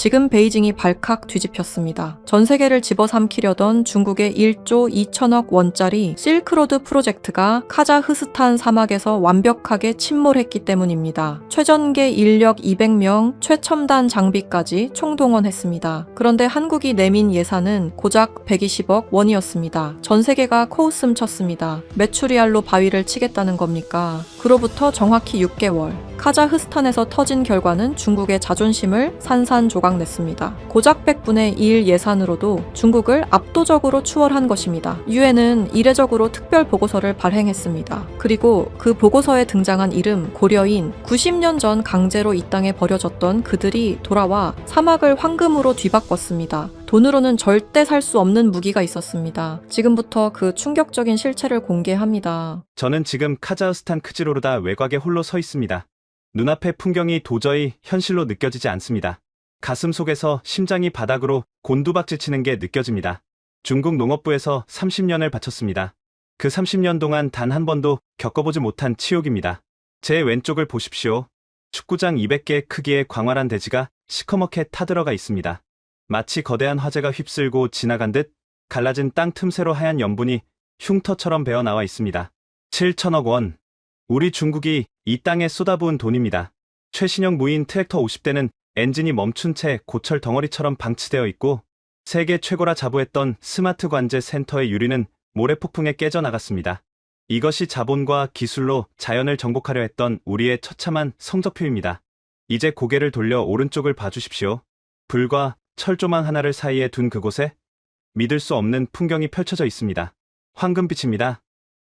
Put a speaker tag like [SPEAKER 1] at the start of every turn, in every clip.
[SPEAKER 1] 지금 베이징이 발칵 뒤집혔습니다. 전 세계를 집어삼키려던 중국의 1조 2천억 원짜리 실크로드 프로젝트가 카자흐스탄 사막에서 완벽하게 침몰했기 때문입니다. 최전개 인력 200명, 최첨단 장비까지 총동원했습니다. 그런데 한국이 내민 예산은 고작 120억 원이었습니다. 전 세계가 코웃음 쳤습니다. 메추리알로 바위를 치겠다는 겁니까? 그로부터 정확히 6개월. 카자흐스탄에서 터진 결과는 중국의 자존심을 산산조각냈습니다. 고작 100분의 1 예산으로도 중국을 압도적으로 추월한 것입니다. 유엔은 이례적으로 특별 보고서를 발행했습니다. 그리고 그 보고서에 등장한 이름 고려인, 90년 전 강제로 이 땅에 버려졌던 그들이 돌아와 사막을 황금으로 뒤바꿨습니다. 돈으로는 절대 살 수 없는 무기가 있었습니다. 지금부터 그 충격적인 실체를 공개합니다.
[SPEAKER 2] 저는 지금 카자흐스탄 크지로르다 외곽에 홀로 서 있습니다. 눈앞의 풍경이 도저히 현실로 느껴지지 않습니다. 가슴 속에서 심장이 바닥으로 곤두박질 치는 게 느껴집니다. 중국 농업부에서 30년을 바쳤습니다. 그 30년 동안 단 한 번도 겪어보지 못한 치욕입니다. 제 왼쪽을 보십시오. 축구장 200개 크기의 광활한 대지가 시커멓게 타들어가 있습니다. 마치 거대한 화재가 휩쓸고 지나간 듯 갈라진 땅 틈새로 하얀 염분이 흉터처럼 배어나와 있습니다. 7천억 원. 우리 중국이 이 땅에 쏟아부은 돈입니다. 최신형 무인 트랙터 50대는 엔진이 멈춘 채 고철 덩어리처럼 방치되어 있고, 세계 최고라 자부했던 스마트 관제 센터의 유리는 모래폭풍에 깨져나갔습니다. 이것이 자본과 기술로 자연을 정복하려 했던 우리의 처참한 성적표입니다. 이제 고개를 돌려 오른쪽을 봐주십시오. 불과 철조망 하나를 사이에 둔 그곳에 믿을 수 없는 풍경이 펼쳐져 있습니다. 황금빛입니다.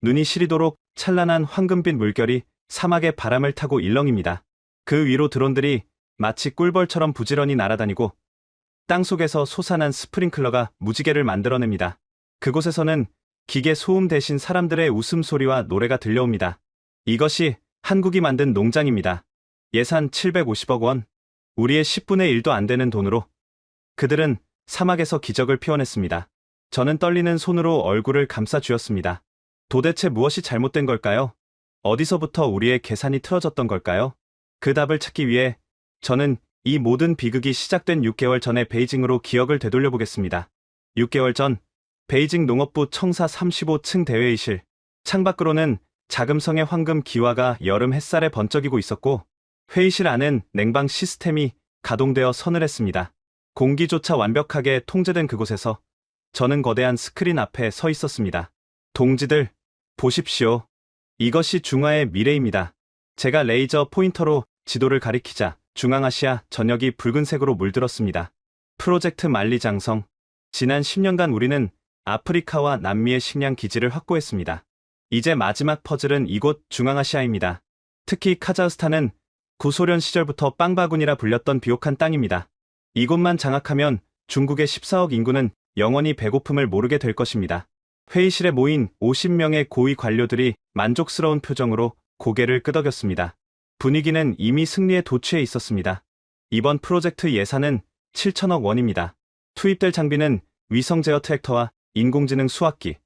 [SPEAKER 2] 눈이 시리도록 찬란한 황금빛 물결이 사막의 바람을 타고 일렁입니다. 그 위로 드론들이 마치 꿀벌처럼 부지런히 날아다니고 땅속에서 솟아난 스프링클러가 무지개를 만들어냅니다. 그곳에서는 기계 소음 대신 사람들의 웃음소리와 노래가 들려옵니다. 이것이 한국이 만든 농장입니다. 예산 750억 원. 우리의 10분의 1도 안 되는 돈으로 그들은 사막에서 기적을 피워냈습니다. 저는 떨리는 손으로 얼굴을 감싸 쥐었습니다. 도대체 무엇이 잘못된 걸까요? 어디서부터 우리의 계산이 틀어졌던 걸까요? 그 답을 찾기 위해 저는 이 모든 비극이 시작된 6개월 전의 베이징으로 기억을 되돌려 보겠습니다. 6개월 전, 베이징 농업부 청사 35층 대회의실. 창밖으로는 자금성의 황금 기와가 여름 햇살에 번쩍이고 있었고, 회의실 안엔 냉방 시스템이 가동되어 서늘했습니다. 공기조차 완벽하게 통제된 그곳에서 저는 거대한 스크린 앞에 서 있었습니다. 동지들, 보십시오. 이것이 중화의 미래입니다. 제가 레이저 포인터로 지도를 가리키자 중앙아시아 전역이 붉은색으로 물들었습니다. 프로젝트 만리장성. 지난 10년간 우리는 아프리카와 남미의 식량 기지를 확보했습니다. 이제 마지막 퍼즐은 이곳 중앙아시아입니다. 특히 카자흐스탄은 구소련 시절부터 빵바구니라 불렸던 비옥한 땅입니다. 이곳만 장악하면 중국의 14억 인구는 영원히 배고픔을 모르게 될 것입니다. 회의실에 모인 50명의 고위 관료들이 만족스러운 표정으로 고개를 끄덕였습니다. 분위기는 이미 승리에 도취해 있었습니다. 이번 프로젝트 예산은 7천억 원입니다. 투입될 장비는 위성 제어 트랙터와 인공지능 수확기,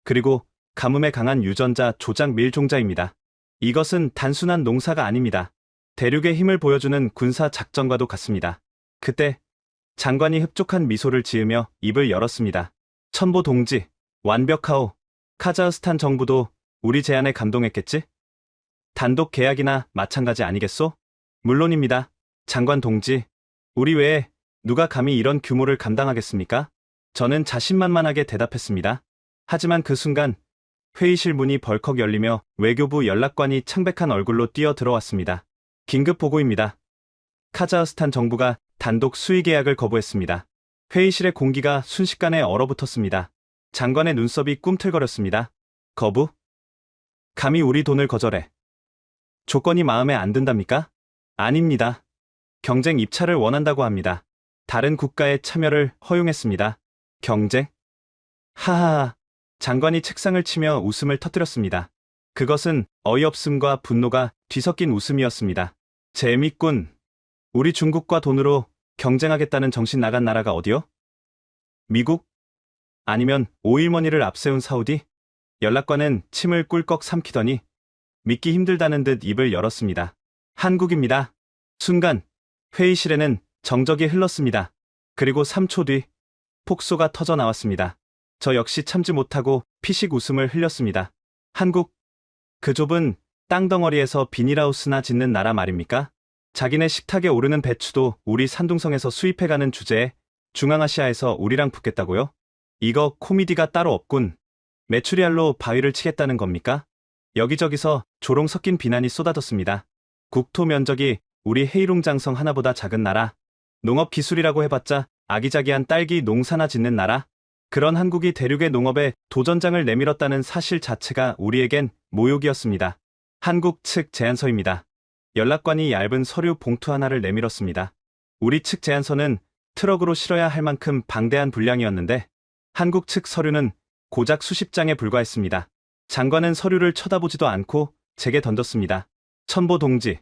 [SPEAKER 2] 그리고 가뭄에 강한 유전자 조작 밀종자입니다. 이것은 단순한 농사가 아닙니다. 대륙의 힘을 보여주는 군사 작전과도 같습니다. 그때 장관이 흡족한 미소를 지으며 입을 열었습니다. 천보 동지, 완벽하오. 카자흐스탄 정부도 우리 제안에 감동했겠지? 단독 계약이나 마찬가지 아니겠소? 물론입니다. 장관 동지, 우리 외에 누가 감히 이런 규모를 감당하겠습니까? 저는 자신만만하게 대답했습니다. 하지만 그 순간 회의실 문이 벌컥 열리며 외교부 연락관이 창백한 얼굴로 뛰어 들어왔습니다. 긴급 보고입니다. 카자흐스탄 정부가 단독 수의 계약을 거부했습니다. 회의실의 공기가 순식간에 얼어붙었습니다. 장관의 눈썹이 꿈틀거렸습니다. 거부? 감히 우리 돈을 거절해. 조건이 마음에 안 든답니까? 아닙니다. 경쟁 입찰을 원한다고 합니다. 다른 국가의 참여를 허용했습니다. 경쟁? 하하하. 장관이 책상을 치며 웃음을 터뜨렸습니다. 그것은 어이없음과 분노가 뒤섞인 웃음이었습니다. 재밌군. 우리 중국과 돈으로 경쟁하겠다는 정신 나간 나라가 어디요? 미국? 아니면 오일머니를 앞세운 사우디? 연락관은 침을 꿀꺽 삼키더니 믿기 힘들다는 듯 입을 열었습니다. 한국입니다. 순간 회의실에는 정적이 흘렀습니다. 그리고 3초 뒤 폭소가 터져 나왔습니다. 저 역시 참지 못하고 피식 웃음을 흘렸습니다. 한국, 그 좁은 땅덩어리에서 비닐하우스나 짓는 나라 말입니까? 자기네 식탁에 오르는 배추도 우리 산둥성에서 수입해가는 주제에 중앙아시아에서 우리랑 붙겠다고요? 이거 코미디가 따로 없군. 메추리알로 바위를 치겠다는 겁니까? 여기저기서 조롱 섞인 비난이 쏟아졌습니다. 국토 면적이 우리 헤이룽장성 하나보다 작은 나라, 농업 기술이라고 해봤자 아기자기한 딸기 농사나 짓는 나라, 그런 한국이 대륙의 농업에 도전장을 내밀었다는 사실 자체가 우리에겐 모욕이었습니다. 한국 측 제안서입니다. 연락관이 얇은 서류 봉투 하나를 내밀었습니다. 우리 측 제안서는 트럭으로 실어야 할 만큼 방대한 분량이었는데 한국 측 서류는 고작 수십 장에 불과했습니다. 장관은 서류를 쳐다보지도 않고 제게 던졌습니다. 천보 동지,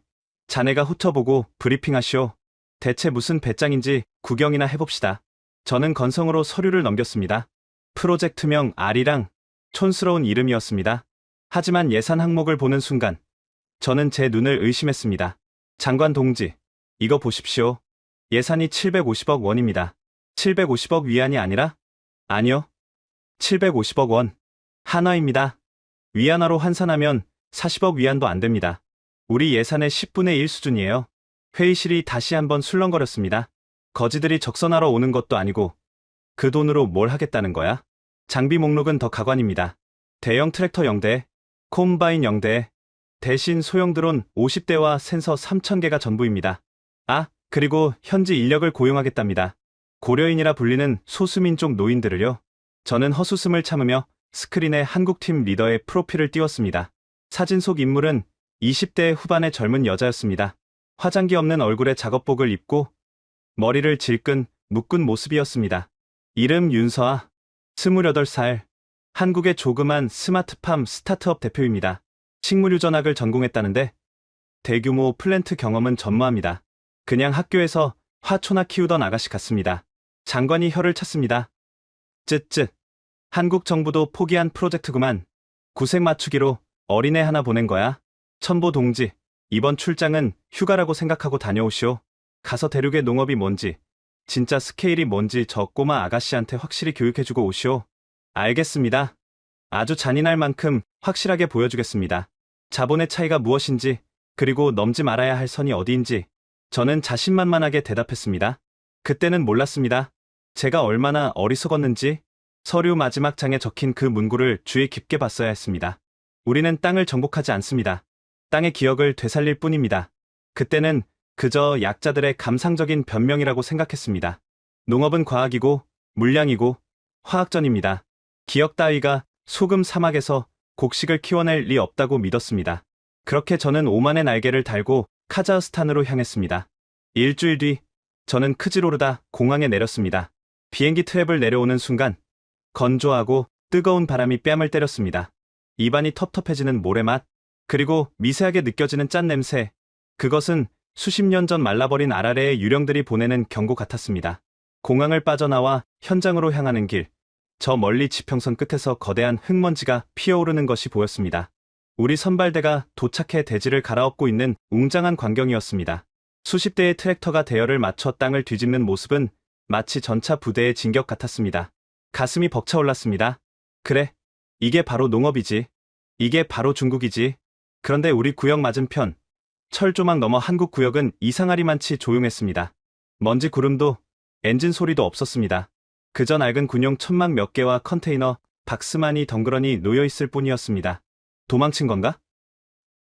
[SPEAKER 2] 자네가 훑어보고 브리핑하시오. 대체 무슨 배짱인지 구경이나 해봅시다. 저는 건성으로 서류를 넘겼습니다. 프로젝트명 아리랑, 촌스러운 이름이었습니다. 하지만 예산 항목을 보는 순간 저는 제 눈을 의심했습니다. 장관 동지, 이거 보십시오. 예산이 750억 원입니다. 750억 위안이 아니라? 아니요. 750억 원. 한화입니다. 위안화로 환산하면 40억 위안도 안 됩니다. 우리 예산의 10분의 1 수준이에요. 회의실이 다시 한번 술렁거렸습니다. 거지들이 적선하러 오는 것도 아니고 그 돈으로 뭘 하겠다는 거야? 장비 목록은 더 가관입니다. 대형 트랙터 0대, 콤바인 0대, 대신 소형 드론 50대와 센서 3,000개가 전부입니다. 아, 그리고 현지 인력을 고용하겠답니다. 고려인이라 불리는 소수민족 노인들을요. 저는 헛웃음을 참으며 스크린에 한국팀 리더의 프로필을 띄웠습니다. 사진 속 인물은 20대 후반의 젊은 여자였습니다. 화장기 없는 얼굴에 작업복을 입고 머리를 질끈 묶은 모습이었습니다. 이름 윤서아, 28살, 한국의 조그만 스마트팜 스타트업 대표입니다. 식물유전학을 전공했다는데 대규모 플랜트 경험은 전무합니다. 그냥 학교에서 화초나 키우던 아가씨 같습니다. 장관이 혀를 찼습니다. 쯧쯧. 한국 정부도 포기한 프로젝트구만. 구색 맞추기로 어린애 하나 보낸 거야. 천보 동지, 이번 출장은 휴가라고 생각하고 다녀오시오. 가서 대륙의 농업이 뭔지, 진짜 스케일이 뭔지 저 꼬마 아가씨한테 확실히 교육해주고 오시오. 알겠습니다. 아주 잔인할 만큼 확실하게 보여주겠습니다. 자본의 차이가 무엇인지, 그리고 넘지 말아야 할 선이 어디인지 저는 자신만만하게 대답했습니다. 그때는 몰랐습니다. 제가 얼마나 어리석었는지. 서류 마지막 장에 적힌 그 문구를 주의 깊게 봤어야 했습니다. 우리는 땅을 정복하지 않습니다. 땅의 기억을 되살릴 뿐입니다. 그때는 그저 약자들의 감상적인 변명이라고 생각했습니다. 농업은 과학이고 물량이고 화학전입니다. 기억 따위가 소금 사막에서 곡식을 키워낼 리 없다고 믿었습니다. 그렇게 저는 오만의 날개를 달고 카자흐스탄으로 향했습니다. 일주일 뒤 저는 크지로르다 공항에 내렸습니다. 비행기 트랩을 내려오는 순간 건조하고 뜨거운 바람이 뺨을 때렸습니다. 입안이 텁텁해지는 모래맛, 그리고 미세하게 느껴지는 짠 냄새, 그것은 수십 년 전 말라버린 아라레의 유령들이 보내는 경고 같았습니다. 공항을 빠져나와 현장으로 향하는 길, 저 멀리 지평선 끝에서 거대한 흙먼지가 피어오르는 것이 보였습니다. 우리 선발대가 도착해 대지를 갈아엎고 있는 웅장한 광경이었습니다. 수십 대의 트랙터가 대열을 맞춰 땅을 뒤집는 모습은 마치 전차 부대의 진격 같았습니다. 가슴이 벅차올랐습니다. 그래, 이게 바로 농업이지. 이게 바로 중국이지. 그런데 우리 구역 맞은편, 철조망 너머 한국 구역은 이상하리만치 조용했습니다. 먼지 구름도 엔진 소리도 없었습니다. 그저 낡은 군용 천막 몇 개와 컨테이너, 박스만이 덩그러니 놓여있을 뿐이었습니다. 도망친 건가?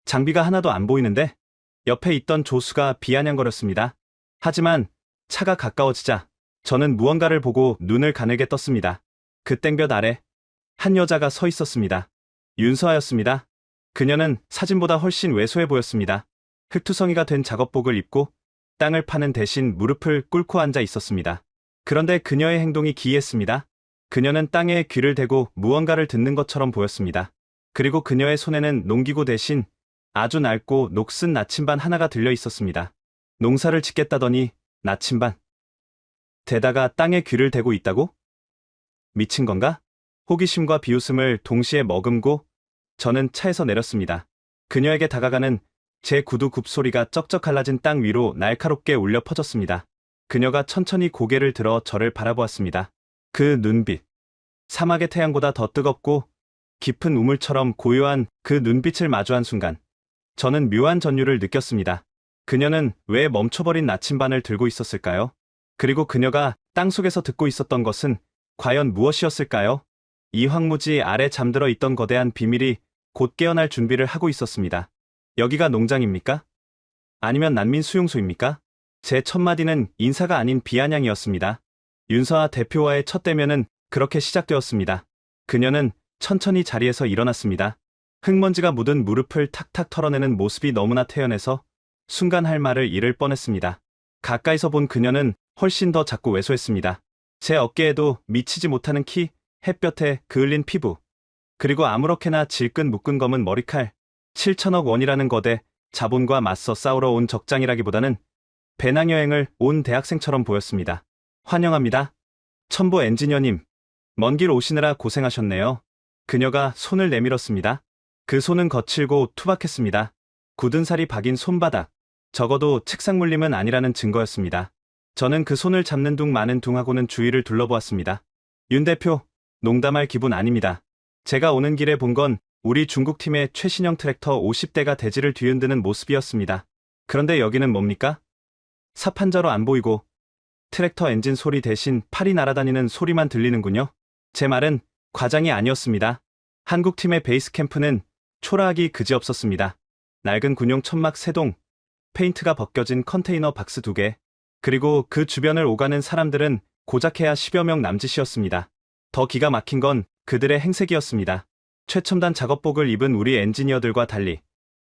[SPEAKER 2] 장비가 하나도 안 보이는데? 옆에 있던 조수가 비아냥거렸습니다. 하지만 차가 가까워지자 저는 무언가를 보고 눈을 가늘게 떴습니다. 그 땡볕 아래 한 여자가 서 있었습니다. 윤서아였습니다. 그녀는 사진보다 훨씬 왜소해 보였습니다. 흙투성이가 된 작업복을 입고 땅을 파는 대신 무릎을 꿇고 앉아 있었습니다. 그런데 그녀의 행동이 기이했습니다. 그녀는 땅에 귀를 대고 무언가를 듣는 것처럼 보였습니다. 그리고 그녀의 손에는 농기구 대신 아주 낡고 녹슨 나침반 하나가 들려 있었습니다. 농사를 짓겠다더니 나침반. 대다가 땅에 귀를 대고 있다고? 미친 건가? 호기심과 비웃음을 동시에 머금고 저는 차에서 내렸습니다. 그녀에게 다가가는 제 구두 굽소리가 쩍쩍 갈라진 땅 위로 날카롭게 울려 퍼졌습니다. 그녀가 천천히 고개를 들어 저를 바라보았습니다. 그 눈빛. 사막의 태양보다 더 뜨겁고 깊은 우물처럼 고요한 그 눈빛을 마주한 순간 저는 묘한 전율을 느꼈습니다. 그녀는 왜 멈춰버린 나침반을 들고 있었을까요? 그리고 그녀가 땅속에서 듣고 있었던 것은 과연 무엇이었을까요? 이 황무지 아래 잠들어 있던 거대한 비밀이 곧 깨어날 준비를 하고 있었습니다. 여기가 농장입니까? 아니면 난민 수용소입니까? 제 첫 마디는 인사가 아닌 비아냥이었습니다. 윤서아 대표와의 첫 대면은 그렇게 시작되었습니다. 그녀는 천천히 자리에서 일어났습니다. 흙먼지가 묻은 무릎을 탁탁 털어내는 모습이 너무나 태연해서 순간 할 말을 잃을 뻔했습니다. 가까이서 본 그녀는 훨씬 더 작고 왜소했습니다. 제 어깨에도 미치지 못하는 키, 햇볕에 그을린 피부, 그리고 아무렇게나 질끈 묶은 검은 머리칼, 7천억 원이라는 거대 자본과 맞서 싸우러 온 적장이라기보다는 배낭여행을 온 대학생처럼 보였습니다. 환영합니다. 첨보 엔지니어님, 먼 길 오시느라 고생하셨네요. 그녀가 손을 내밀었습니다. 그 손은 거칠고 투박했습니다. 굳은 살이 박인 손바닥, 적어도 책상 물림은 아니라는 증거였습니다. 저는 그 손을 잡는 둥 마는 둥하고는 주위를 둘러보았습니다. 윤 대표, 농담할 기분 아닙니다. 제가 오는 길에 본 건 우리 중국팀의 최신형 트랙터 50대가 대지를 뒤흔드는 모습이었습니다. 그런데 여기는 뭡니까? 삽 한 자루 안 보이고 트랙터 엔진 소리 대신 팔이 날아다니는 소리만 들리는군요. 제 말은 과장이 아니었습니다. 한국팀의 베이스 캠프는 초라하기 그지없었습니다. 낡은 군용 천막 3동, 페인트가 벗겨진 컨테이너 박스 2개, 그리고 그 주변을 오가는 사람들은 고작해야 10여 명 남짓이었습니다. 더 기가 막힌 건 그들의 행색이었습니다. 최첨단 작업복을 입은 우리 엔지니어들과 달리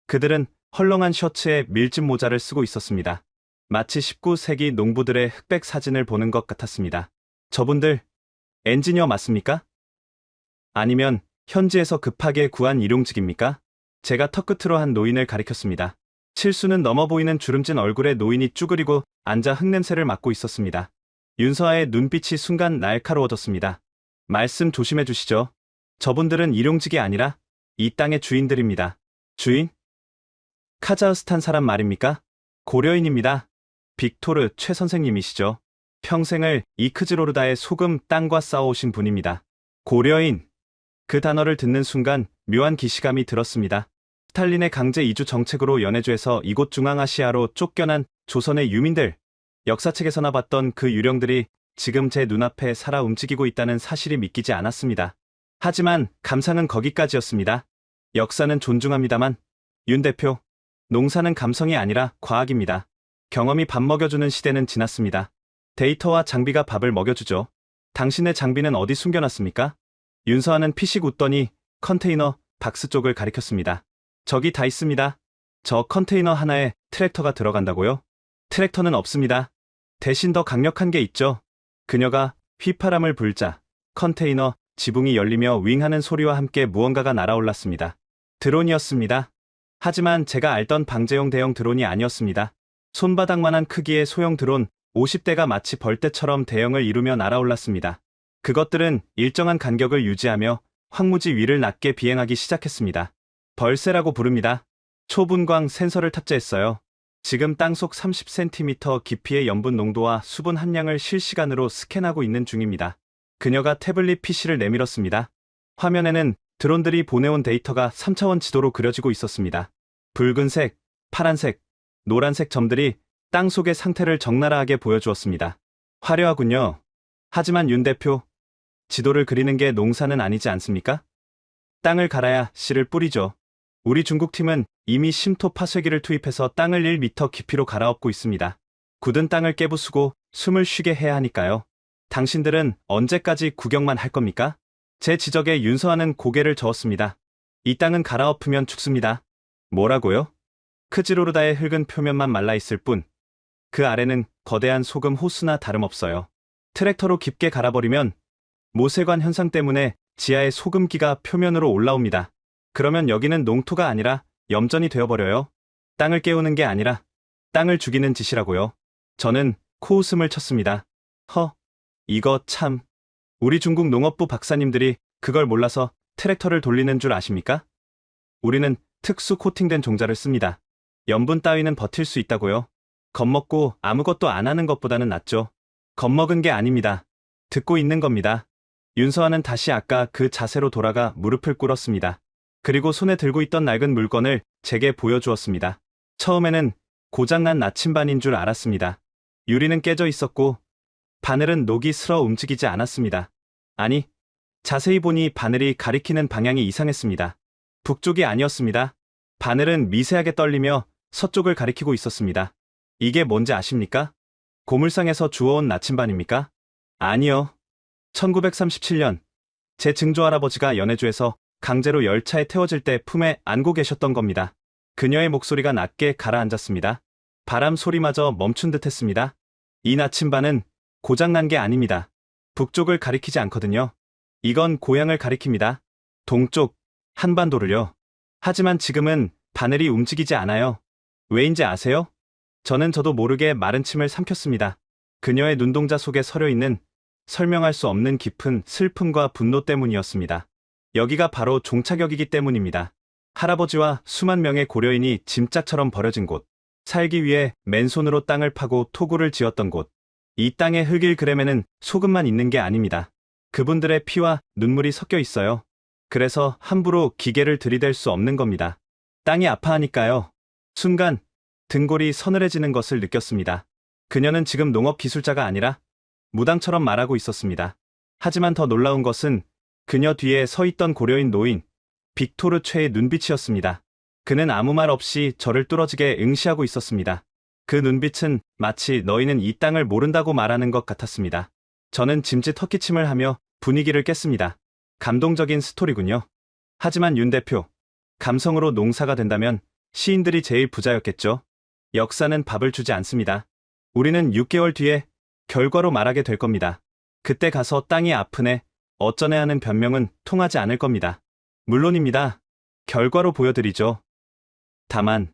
[SPEAKER 2] 그들은 헐렁한 셔츠에 밀짚 모자를 쓰고 있었습니다. 마치 19세기 농부들의 흑백 사진을 보는 것 같았습니다. 저분들 엔지니어 맞습니까? 아니면 현지에서 급하게 구한 일용직입니까? 제가 턱끝으로 한 노인을 가리켰습니다. 칠수는 넘어 보이는 주름진 얼굴에 노인이 쭈그리고 앉아 흙냄새를 맡고 있었습니다. 윤서아의 눈빛이 순간 날카로워졌습니다. 말씀 조심해 주시죠. 저분들은 일용직이 아니라 이 땅의 주인들입니다. 주인? 카자흐스탄 사람 말입니까? 고려인입니다. 빅토르 최 선생님이시죠. 평생을 이 크즈로르다의 소금 땅과 싸워오신 분입니다. 고려인. 그 단어를 듣는 순간 묘한 기시감이 들었습니다. 스탈린의 강제 이주 정책으로 연해주에서 이곳 중앙아시아로 쫓겨난 조선의 유민들, 역사책에서나 봤던 그 유령들이 지금 제 눈앞에 살아 움직이고 있다는 사실이 믿기지 않았습니다. 하지만 감상은 거기까지였습니다. 역사는 존중합니다만, 윤 대표, 농사는 감성이 아니라 과학입니다. 경험이 밥 먹여주는 시대는 지났습니다. 데이터와 장비가 밥을 먹여주죠. 당신의 장비는 어디 숨겨놨습니까? 윤서아는 피식 웃더니 컨테이너 박스 쪽을 가리켰습니다. 저기 다 있습니다. 저 컨테이너 하나에 트랙터가 들어간다고요? 트랙터는 없습니다. 대신 더 강력한 게 있죠. 그녀가 휘파람을 불자 컨테이너 지붕이 열리며 윙하는 소리와 함께 무언가가 날아올랐습니다. 드론이었습니다. 하지만 제가 알던 방제용 대형 드론이 아니었습니다. 손바닥만한 크기의 소형 드론 50대가 마치 벌떼처럼 대형을 이루며 날아올랐습니다. 그것들은 일정한 간격을 유지하며 황무지 위를 낮게 비행하기 시작했습니다. 벌새라고 부릅니다. 초분광 센서를 탑재했어요. 지금 땅속 30cm 깊이의 염분 농도와 수분 함량을 실시간으로 스캔하고 있는 중입니다. 그녀가 태블릿 PC를 내밀었습니다. 화면에는 드론들이 보내온 데이터가 3차원 지도로 그려지고 있었습니다. 붉은색, 파란색, 노란색 점들이 땅속의 상태를 적나라하게 보여주었습니다. 화려하군요. 하지만 윤 대표, 지도를 그리는 게 농사는 아니지 않습니까? 땅을 갈아야 씨를 뿌리죠. 우리 중국팀은 이미 심토 파쇄기를 투입해서 땅을 1m 깊이로 갈아엎고 있습니다. 굳은 땅을 깨부수고 숨을 쉬게 해야 하니까요. 당신들은 언제까지 구경만 할 겁니까? 제 지적에 윤서아는 고개를 저었습니다. 이 땅은 갈아엎으면 죽습니다. 뭐라고요? 크지로르다의 흙은 표면만 말라있을 뿐, 그 아래는 거대한 소금 호수나 다름없어요. 트랙터로 깊게 갈아버리면 모세관 현상 때문에 지하의 소금기가 표면으로 올라옵니다. 그러면 여기는 농토가 아니라 염전이 되어버려요. 땅을 깨우는 게 아니라 땅을 죽이는 짓이라고요. 저는 코웃음을 쳤습니다. 이거 참. 우리 중국 농업부 박사님들이 그걸 몰라서 트랙터를 돌리는 줄 아십니까? 우리는 특수 코팅된 종자를 씁니다. 염분 따위는 버틸 수 있다고요. 겁먹고 아무것도 안 하는 것보다는 낫죠. 겁먹은 게 아닙니다. 듣고 있는 겁니다. 윤서아는 다시 아까 그 자세로 돌아가 무릎을 꿇었습니다. 그리고 손에 들고 있던 낡은 물건을 제게 보여주었습니다. 처음에는 고장난 나침반인 줄 알았습니다. 유리는 깨져 있었고 바늘은 녹이 슬어 움직이지 않았습니다. 아니, 자세히 보니 바늘이 가리키는 방향이 이상했습니다. 북쪽이 아니었습니다. 바늘은 미세하게 떨리며 서쪽을 가리키고 있었습니다. 이게 뭔지 아십니까? 고물상에서 주워온 나침반입니까? 아니요. 1937년 제 증조할아버지가 연해주에서 강제로 열차에 태워질 때 품에 안고 계셨던 겁니다. 그녀의 목소리가 낮게 가라앉았습니다. 바람 소리마저 멈춘 듯 했습니다. 이 나침반은 고장난 게 아닙니다. 북쪽을 가리키지 않거든요. 이건 고향을 가리킵니다. 동쪽, 한반도를요. 하지만 지금은 바늘이 움직이지 않아요. 왜인지 아세요? 저도 모르게 마른 침을 삼켰습니다. 그녀의 눈동자 속에 서려 있는 설명할 수 없는 깊은 슬픔과 분노 때문이었습니다. 여기가 바로 종착역이기 때문입니다. 할아버지와 수만 명의 고려인이 짐짝처럼 버려진 곳, 살기 위해 맨손으로 땅을 파고 토구를 지었던 곳. 이 땅의 흙일 그램에는 소금만 있는 게 아닙니다. 그분들의 피와 눈물이 섞여 있어요. 그래서 함부로 기계를 들이댈 수 없는 겁니다. 땅이 아파하니까요. 순간 등골이 서늘해지는 것을 느꼈습니다. 그녀는 지금 농업기술자가 아니라 무당처럼 말하고 있었습니다. 하지만 더 놀라운 것은 그녀 뒤에 서 있던 고려인 노인 빅토르 최의 눈빛이었습니다. 그는 아무 말 없이 저를 뚫어지게 응시하고 있었습니다. 그 눈빛은 마치 너희는 이 땅을 모른다고 말하는 것 같았습니다. 저는 짐짓 헛기침을 하며 분위기를 깼습니다. 감동적인 스토리군요. 하지만 윤 대표, 감성으로 농사가 된다면 시인들이 제일 부자였겠죠. 역사는 밥을 주지 않습니다. 우리는 6개월 뒤에 결과로 말하게 될 겁니다. 그때 가서 땅이 아프네, 어쩌네 하는 변명은 통하지 않을 겁니다. 물론입니다. 결과로 보여드리죠. 다만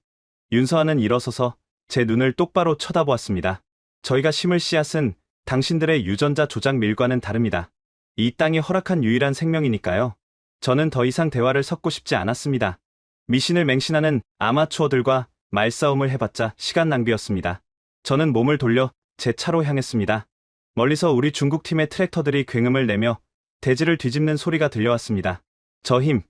[SPEAKER 2] 윤서아는 일어서서 제 눈을 똑바로 쳐다보았습니다. 저희가 심을 씨앗은 당신들의 유전자 조작 밀과는 다릅니다. 이 땅이 허락한 유일한 생명이니까요. 저는 더 이상 대화를 섞고 싶지 않았습니다. 미신을 맹신하는 아마추어들과 말싸움을 해봤자 시간 낭비였습니다. 저는 몸을 돌려 제 차로 향했습니다. 멀리서 우리 중국팀의 트랙터들이 굉음을 내며 대지를 뒤집는 소리가 들려왔습니다. 저 힘,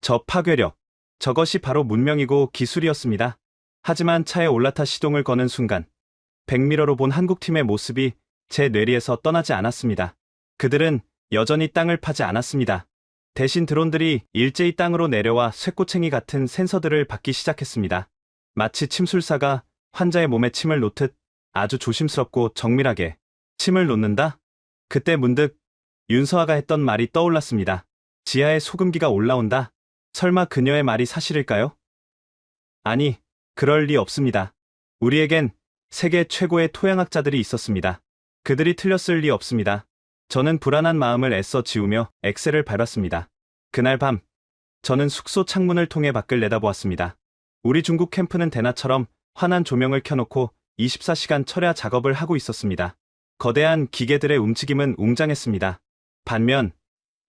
[SPEAKER 2] 저 파괴력, 저것이 바로 문명이고 기술이었습니다. 하지만 차에 올라타 시동을 거는 순간 백미러로 본 한국팀의 모습이 제 뇌리에서 떠나지 않았습니다. 그들은 여전히 땅을 파지 않았습니다. 대신 드론들이 일제히 땅으로 내려와 쇠꼬챙이 같은 센서들을 받기 시작했습니다. 마치 침술사가 환자의 몸에 침을 놓듯 아주 조심스럽고 정밀하게 침을 놓는다? 그때 문득 윤서아가 했던 말이 떠올랐습니다. 지하에 소금기가 올라온다. 설마 그녀의 말이 사실일까요? 아니, 그럴 리 없습니다. 우리에겐 세계 최고의 토양학자들이 있었습니다. 그들이 틀렸을 리 없습니다. 저는 불안한 마음을 애써 지우며 엑셀을 밟았습니다. 그날 밤, 저는 숙소 창문을 통해 밖을 내다보았습니다. 우리 중국 캠프는 대낮처럼 환한 조명을 켜놓고 24시간 철야 작업을 하고 있었습니다. 거대한 기계들의 움직임은 웅장했습니다. 반면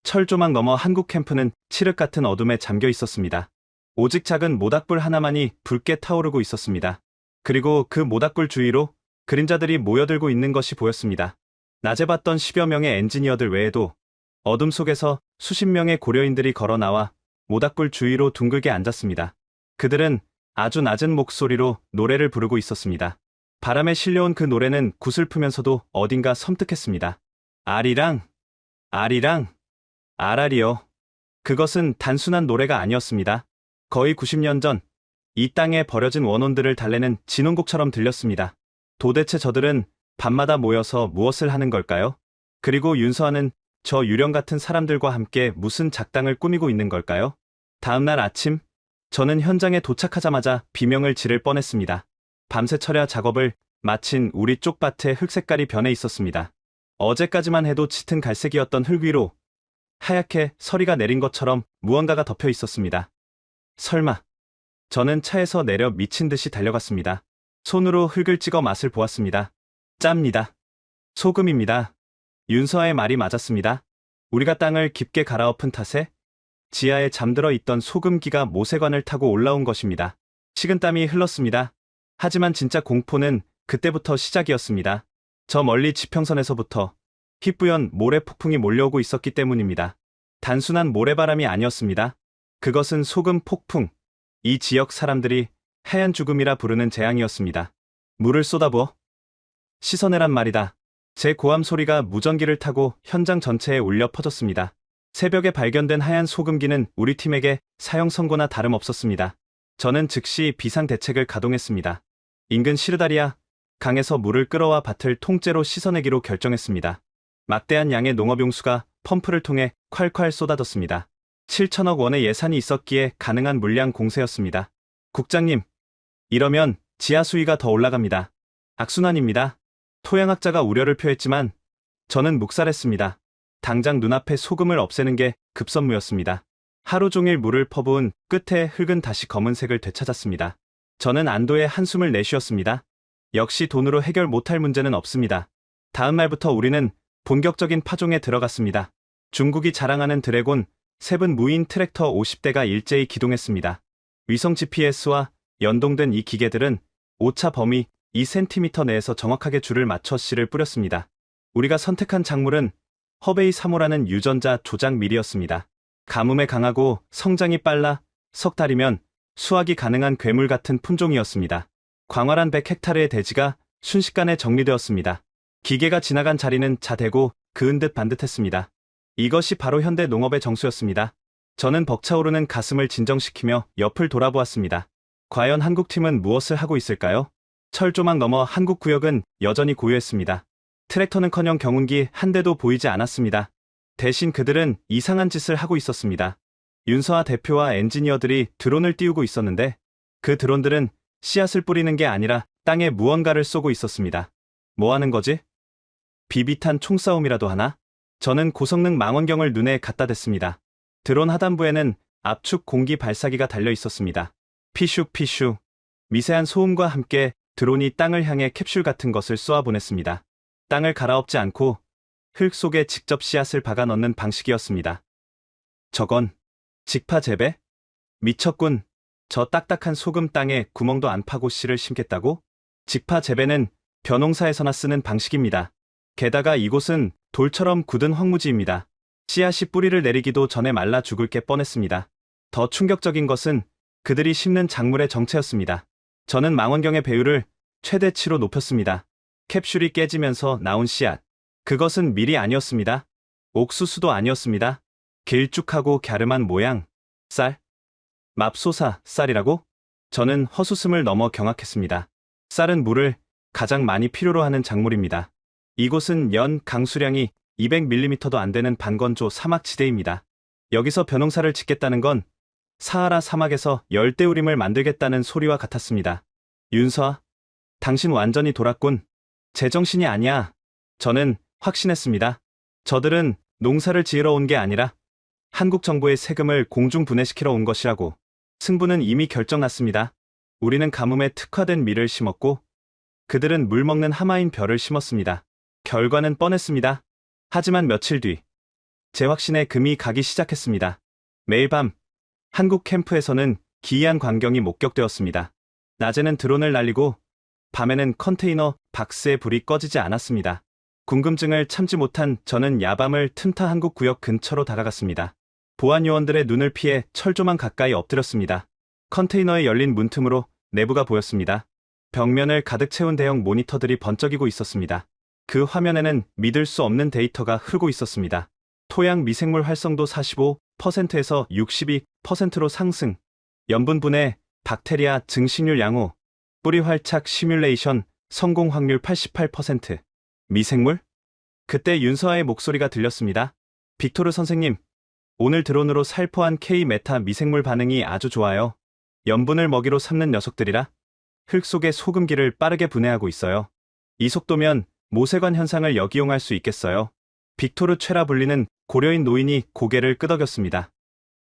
[SPEAKER 2] 철조망 너머 한국 캠프는 칠흑 같은 어둠에 잠겨 있었습니다. 오직 작은 모닥불 하나만이 붉게 타오르고 있었습니다. 그리고 그 모닥불 주위로 그림자들이 모여들고 있는 것이 보였습니다. 낮에 봤던 10여 명의 엔지니어들 외에도 어둠 속에서 수십 명의 고려인들이 걸어 나와 모닥불 주위로 둥글게 앉았습니다. 그들은 아주 낮은 목소리로 노래를 부르고 있었습니다. 바람에 실려온 그 노래는 구슬프면서도 어딘가 섬뜩했습니다. 아리랑, 아리랑, 아라리요. 그것은 단순한 노래가 아니었습니다. 거의 90년 전 이 땅에 버려진 원혼들을 달래는 진홍곡처럼 들렸습니다. 도대체 저들은 밤마다 모여서 무엇을 하는 걸까요? 그리고 윤서아는 저 유령 같은 사람들과 함께 무슨 작당을 꾸미고 있는 걸까요? 다음날 아침, 저는 현장에 도착하자마자 비명을 지를 뻔했습니다. 밤새 철야 작업을 마친 우리 쪽 밭의 흙 색깔이 변해 있었습니다. 어제까지만 해도 짙은 갈색이었던 흙 위로 하얗게 서리가 내린 것처럼 무언가가 덮여 있었습니다. 설마. 저는 차에서 내려 미친 듯이 달려갔습니다. 손으로 흙을 찍어 맛을 보았습니다. 짭니다. 소금입니다. 윤서아의 말이 맞았습니다. 우리가 땅을 깊게 갈아엎은 탓에 지하에 잠들어 있던 소금기가 모세관을 타고 올라온 것입니다. 식은땀이 흘렀습니다. 하지만 진짜 공포는 그때부터 시작이었습니다. 저 멀리 지평선에서부터 희뿌연 모래 폭풍이 몰려오고 있었기 때문입니다. 단순한 모래바람이 아니었습니다. 그것은 소금 폭풍, 이 지역 사람들이 하얀 죽음이라 부르는 재앙이었습니다. 물을 쏟아부어 씻어내란 말이다. 제 고함 소리가 무전기를 타고 현장 전체에 울려 퍼졌습니다. 새벽에 발견된 하얀 소금기는 우리 팀에게 사형 선고나 다름없었습니다. 저는 즉시 비상대책을 가동했습니다. 인근 시르다리아 강에서 물을 끌어와 밭을 통째로 씻어내기로 결정했습니다. 막대한 양의 농업용수가 펌프를 통해 콸콸 쏟아졌습니다. 7천억 원의 예산이 있었기에 가능한 물량 공세였습니다. 국장님, 이러면 지하 수위가 더 올라갑니다. 악순환입니다. 토양학자가 우려를 표했지만 저는 묵살했습니다. 당장 눈앞에 소금을 없애는 게 급선무였습니다. 하루 종일 물을 퍼부은 끝에 흙은 다시 검은색을 되찾았습니다. 저는 안도의 한숨을 내쉬었습니다. 역시 돈으로 해결 못할 문제는 없습니다. 다음 날부터 우리는 본격적인 파종에 들어갔습니다. 중국이 자랑하는 드래곤 7 무인 트랙터 50대가 일제히 기동했습니다. 위성 GPS와 연동된 이 기계들은 오차 범위 2cm 내에서 정확하게 줄을 맞춰 씨를 뿌렸습니다. 우리가 선택한 작물은 허베이 3호라는 유전자 조작 밀이었습니다. 가뭄에 강하고 성장이 빨라 석 달이면 수확이 가능한 괴물 같은 품종이었습니다. 광활한 100헥타르의 대지가 순식간에 정리되었습니다. 기계가 지나간 자리는 자대고 그은 듯 반듯했습니다. 이것이 바로 현대 농업의 정수였습니다. 저는 벅차오르는 가슴을 진정시키며 옆을 돌아보았습니다. 과연 한국팀은 무엇을 하고 있을까요? 철조망 너머 한국 구역은 여전히 고요했습니다. 트랙터는커녕 경운기 한 대도 보이지 않았습니다. 대신 그들은 이상한 짓을 하고 있었습니다. 윤서아 대표와 엔지니어들이 드론을 띄우고 있었는데 그 드론들은 씨앗을 뿌리는 게 아니라 땅에 무언가를 쏘고 있었습니다. 뭐 하는 거지? 비비탄 총싸움이라도 하나? 저는 고성능 망원경을 눈에 갖다 댔습니다. 드론 하단부에는 압축 공기 발사기가 달려 있었습니다. 피슈 미세한 소음과 함께 드론이 땅을 향해 캡슐 같은 것을 쏘아보냈습니다. 땅을 갈아엎지 않고 흙 속에 직접 씨앗을 박아 넣는 방식이었습니다. 저건 직파 재배? 미쳤군. 저 딱딱한 소금 땅에 구멍도 안 파고 씨를 심겠다고? 직파 재배는 벼농사에서나 쓰는 방식입니다. 게다가 이곳은 돌처럼 굳은 황무지입니다. 씨앗이 뿌리를 내리기도 전에 말라 죽을 게 뻔했습니다. 더 충격적인 것은 그들이 심는 작물의 정체였습니다. 저는 망원경의 배율을 최대치로 높였습니다. 캡슐이 깨지면서 나온 씨앗. 그것은 밀이 아니었습니다. 옥수수도 아니었습니다. 길쭉하고 갸름한 모양. 쌀? 맙소사, 쌀이라고? 저는 헛웃음을 넘어 경악했습니다. 쌀은 물을 가장 많이 필요로 하는 작물입니다. 이곳은 연 강수량이 200mm도 안 되는 반건조 사막지대입니다. 여기서 벼농사를 짓겠다는 건 사하라 사막에서 열대우림을 만들겠다는 소리와 같았습니다. 윤서아, 당신 완전히 돌았군. 제정신이 아니야. 저는 확신했습니다. 저들은 농사를 지으러 온 게 아니라 한국 정부의 세금을 공중분해시키러 온 것이라고. 승부는 이미 결정났습니다. 우리는 가뭄에 특화된 밀을 심었고 그들은 물 먹는 하마인 벼를 심었습니다. 결과는 뻔했습니다. 하지만 며칠 뒤 제 확신에 금이 가기 시작했습니다. 매일 밤 한국 캠프에서는 기이한 광경이 목격되었습니다. 낮에는 드론을 날리고 밤에는 컨테이너 박스에 불이 꺼지지 않았습니다. 궁금증을 참지 못한 저는 야밤을 틈타 한국 구역 근처로 다가갔습니다. 보안 요원들의 눈을 피해 철조망 가까이 엎드렸습니다. 컨테이너의 열린 문틈으로 내부가 보였습니다. 벽면을 가득 채운 대형 모니터들이 번쩍이고 있었습니다. 그 화면에는 믿을 수 없는 데이터가 흐르고 있었습니다. 토양 미생물 활성도 45%에서 62%로 상승, 염분 분해, 박테리아 증식률 양호, 뿌리 활착 시뮬레이션 성공 확률 88%. 미생물? 그때 윤서아의 목소리가 들렸습니다. 빅토르 선생님, 오늘 드론으로 살포한 K-메타 미생물 반응이 아주 좋아요. 염분을 먹이로 삼는 녀석들이라 흙 속의 소금기를 빠르게 분해하고 있어요. 이 속도면 모세관 현상을 역이용할 수 있겠어요. 빅토르 최라 불리는 고려인 노인이 고개를 끄덕였습니다.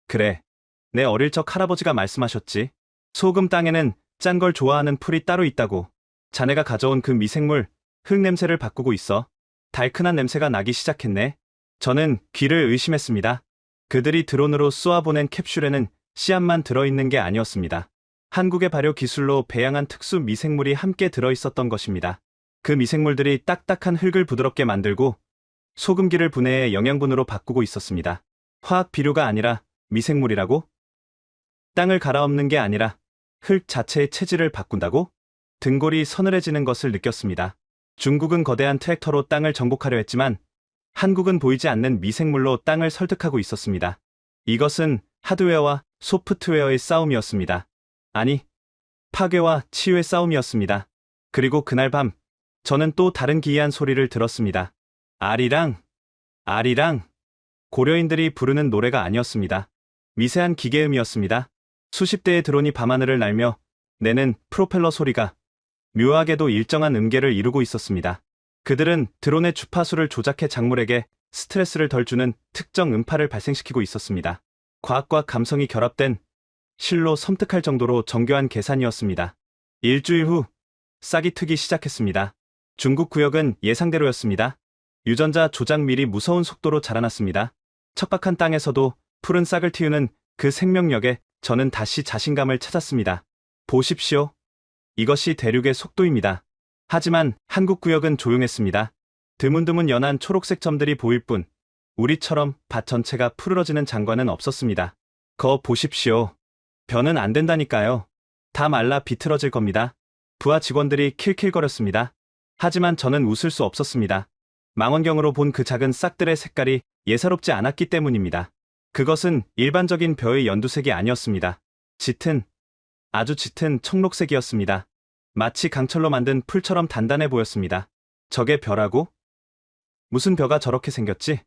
[SPEAKER 2] 그래, 내 어릴 적 할아버지가 말씀하셨지. 소금 땅에는 짠 걸 좋아하는 풀이 따로 있다고. 자네가 가져온 그 미생물, 흙 냄새를 바꾸고 있어. 달큰한 냄새가 나기 시작했네. 저는 귀를 의심했습니다. 그들이 드론으로 쏘아보낸 캡슐에는 씨앗만 들어있는 게 아니었습니다. 한국의 발효 기술로 배양한 특수 미생물이 함께 들어있었던 것입니다. 그 미생물들이 딱딱한 흙을 부드럽게 만들고 소금기를 분해해 영양분으로 바꾸고 있었습니다. 화학 비료가 아니라 미생물이라고? 땅을 갈아엎는 게 아니라 흙 자체의 체질을 바꾼다고? 등골이 서늘해지는 것을 느꼈습니다. 중국은 거대한 트랙터로 땅을 정복하려 했지만 한국은 보이지 않는 미생물로 땅을 설득하고 있었습니다. 이것은 하드웨어와 소프트웨어의 싸움이었습니다. 아니, 파괴와 치유의 싸움이었습니다. 그리고 그날 밤, 저는 또 다른 기이한 소리를 들었습니다. 아리랑, 아리랑. 고려인들이 부르는 노래가 아니었습니다. 미세한 기계음이었습니다. 수십 대의 드론이 밤하늘을 날며 내는 프로펠러 소리가 묘하게도 일정한 음계를 이루고 있었습니다. 그들은 드론의 주파수를 조작해 작물에게 스트레스를 덜 주는 특정 음파를 발생시키고 있었습니다. 과학과 감성이 결합된 실로 섬뜩할 정도로 정교한 계산이었습니다. 일주일 후 싹이 트기 시작했습니다. 중국 구역은 예상대로였습니다. 유전자 조작밀이 무서운 속도로 자라났습니다. 척박한 땅에서도 푸른 싹을 틔우는 그 생명력에 저는 다시 자신감을 찾았습니다. 보십시오. 이것이 대륙의 속도입니다. 하지만 한국 구역은 조용했습니다. 드문드문 연한 초록색 점들이 보일 뿐 우리처럼 밭 전체가 푸르러지는 장관은 없었습니다. 거 보십시오. 변은 안 된다니까요. 다 말라 비틀어질 겁니다. 부하 직원들이 킬킬거렸습니다. 하지만 저는 웃을 수 없었습니다. 망원경으로 본 그 작은 싹들의 색깔이 예사롭지 않았기 때문입니다. 그것은 일반적인 벼의 연두색이 아니었습니다. 짙은, 아주 짙은 청록색이었습니다. 마치 강철로 만든 풀처럼 단단해 보였습니다. 저게 벼라고? 무슨 벼가 저렇게 생겼지?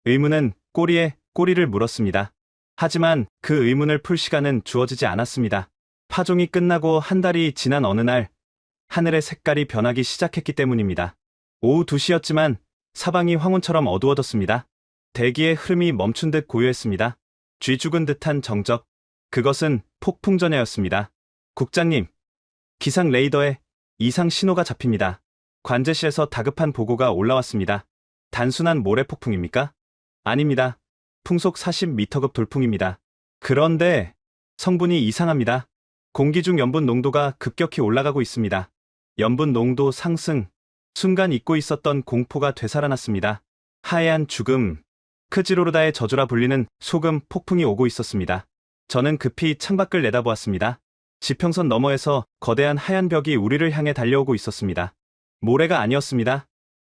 [SPEAKER 2] 의문은 꼬리에 꼬리를 물었습니다. 하지만 그 의문을 풀 시간은 주어지지 않았습니다. 파종이 끝나고 한 달이 지난 어느 날, 하늘의 색깔이 변하기 시작했기 때문입니다. 오후 2시였지만 사방이 황혼처럼 어두워졌습니다. 대기의 흐름이 멈춘 듯 고요했습니다. 쥐 죽은 듯한 정적. 그것은 폭풍 전야였습니다. 국장님, 기상 레이더에 이상 신호가 잡힙니다. 관제실에서 다급한 보고가 올라왔습니다. 단순한 모래 폭풍입니까? 아닙니다. 풍속 40m급 돌풍입니다. 그런데 성분이 이상합니다. 공기 중 염분 농도가 급격히 올라가고 있습니다. 염분 농도 상승. 순간 잊고 있었던 공포가 되살아났습니다. 하얀 죽음. 크지로르다의 저주라 불리는 소금 폭풍이 오고 있었습니다. 저는 급히 창밖을 내다보았습니다. 지평선 너머에서 거대한 하얀 벽이 우리를 향해 달려오고 있었습니다. 모래가 아니었습니다.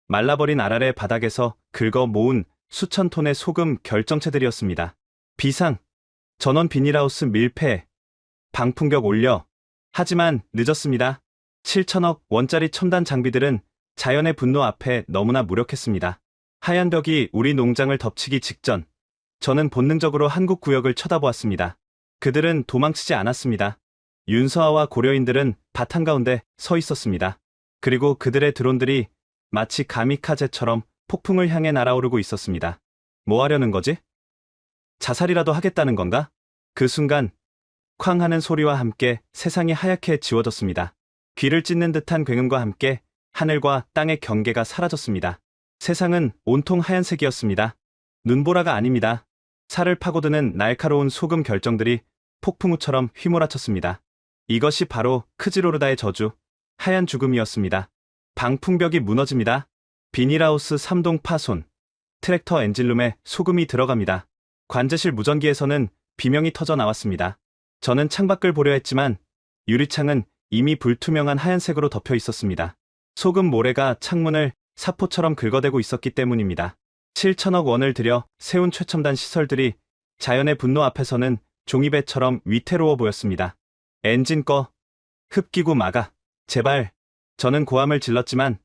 [SPEAKER 2] 말라버린 아랄의 바닥에서 긁어 모은 수천 톤의 소금 결정체들이었습니다. 비상, 전원 비닐하우스 밀폐, 방풍벽 올려. 하지만 늦었습니다. 7천억 원짜리 첨단 장비들은 자연의 분노 앞에 너무나 무력했습니다. 하얀 벽이 우리 농장을 덮치기 직전, 저는 본능적으로 한국 구역을 쳐다보았습니다. 그들은 도망치지 않았습니다. 윤서아와 고려인들은 밭 한가운데 서 있었습니다. 그리고 그들의 드론들이 마치 가미카제처럼 폭풍을 향해 날아오르고 있었습니다. 뭐 하려는 거지? 자살이라도 하겠다는 건가? 그 순간 쾅 하는 소리와 함께 세상이 하얗게 지워졌습니다. 귀를 찢는 듯한 굉음과 함께 하늘과 땅의 경계가 사라졌습니다. 세상은 온통 하얀색이었습니다. 눈보라가 아닙니다. 살을 파고드는 날카로운 소금 결정들이 폭풍우처럼 휘몰아쳤습니다. 이것이 바로 크지로르다의 저주, 하얀 죽음이었습니다. 방풍벽이 무너집니다. 비닐하우스 3동 파손, 트랙터 엔진룸에 소금이 들어갑니다. 관제실 무전기에서는 비명이 터져 나왔습니다. 저는 창밖을 보려 했지만 유리창은 이미 불투명한 하얀색으로 덮여 있었습니다. 소금 모래가 창문을 사포처럼 긁어대고 있었기 때문입니다. 7천억 원을 들여 세운 최첨단 시설들이 자연의 분노 앞에서는 종이배처럼 위태로워 보였습니다. 엔진 꺼. 흡기구 막아. 제발. 저는 고함을 질렀지만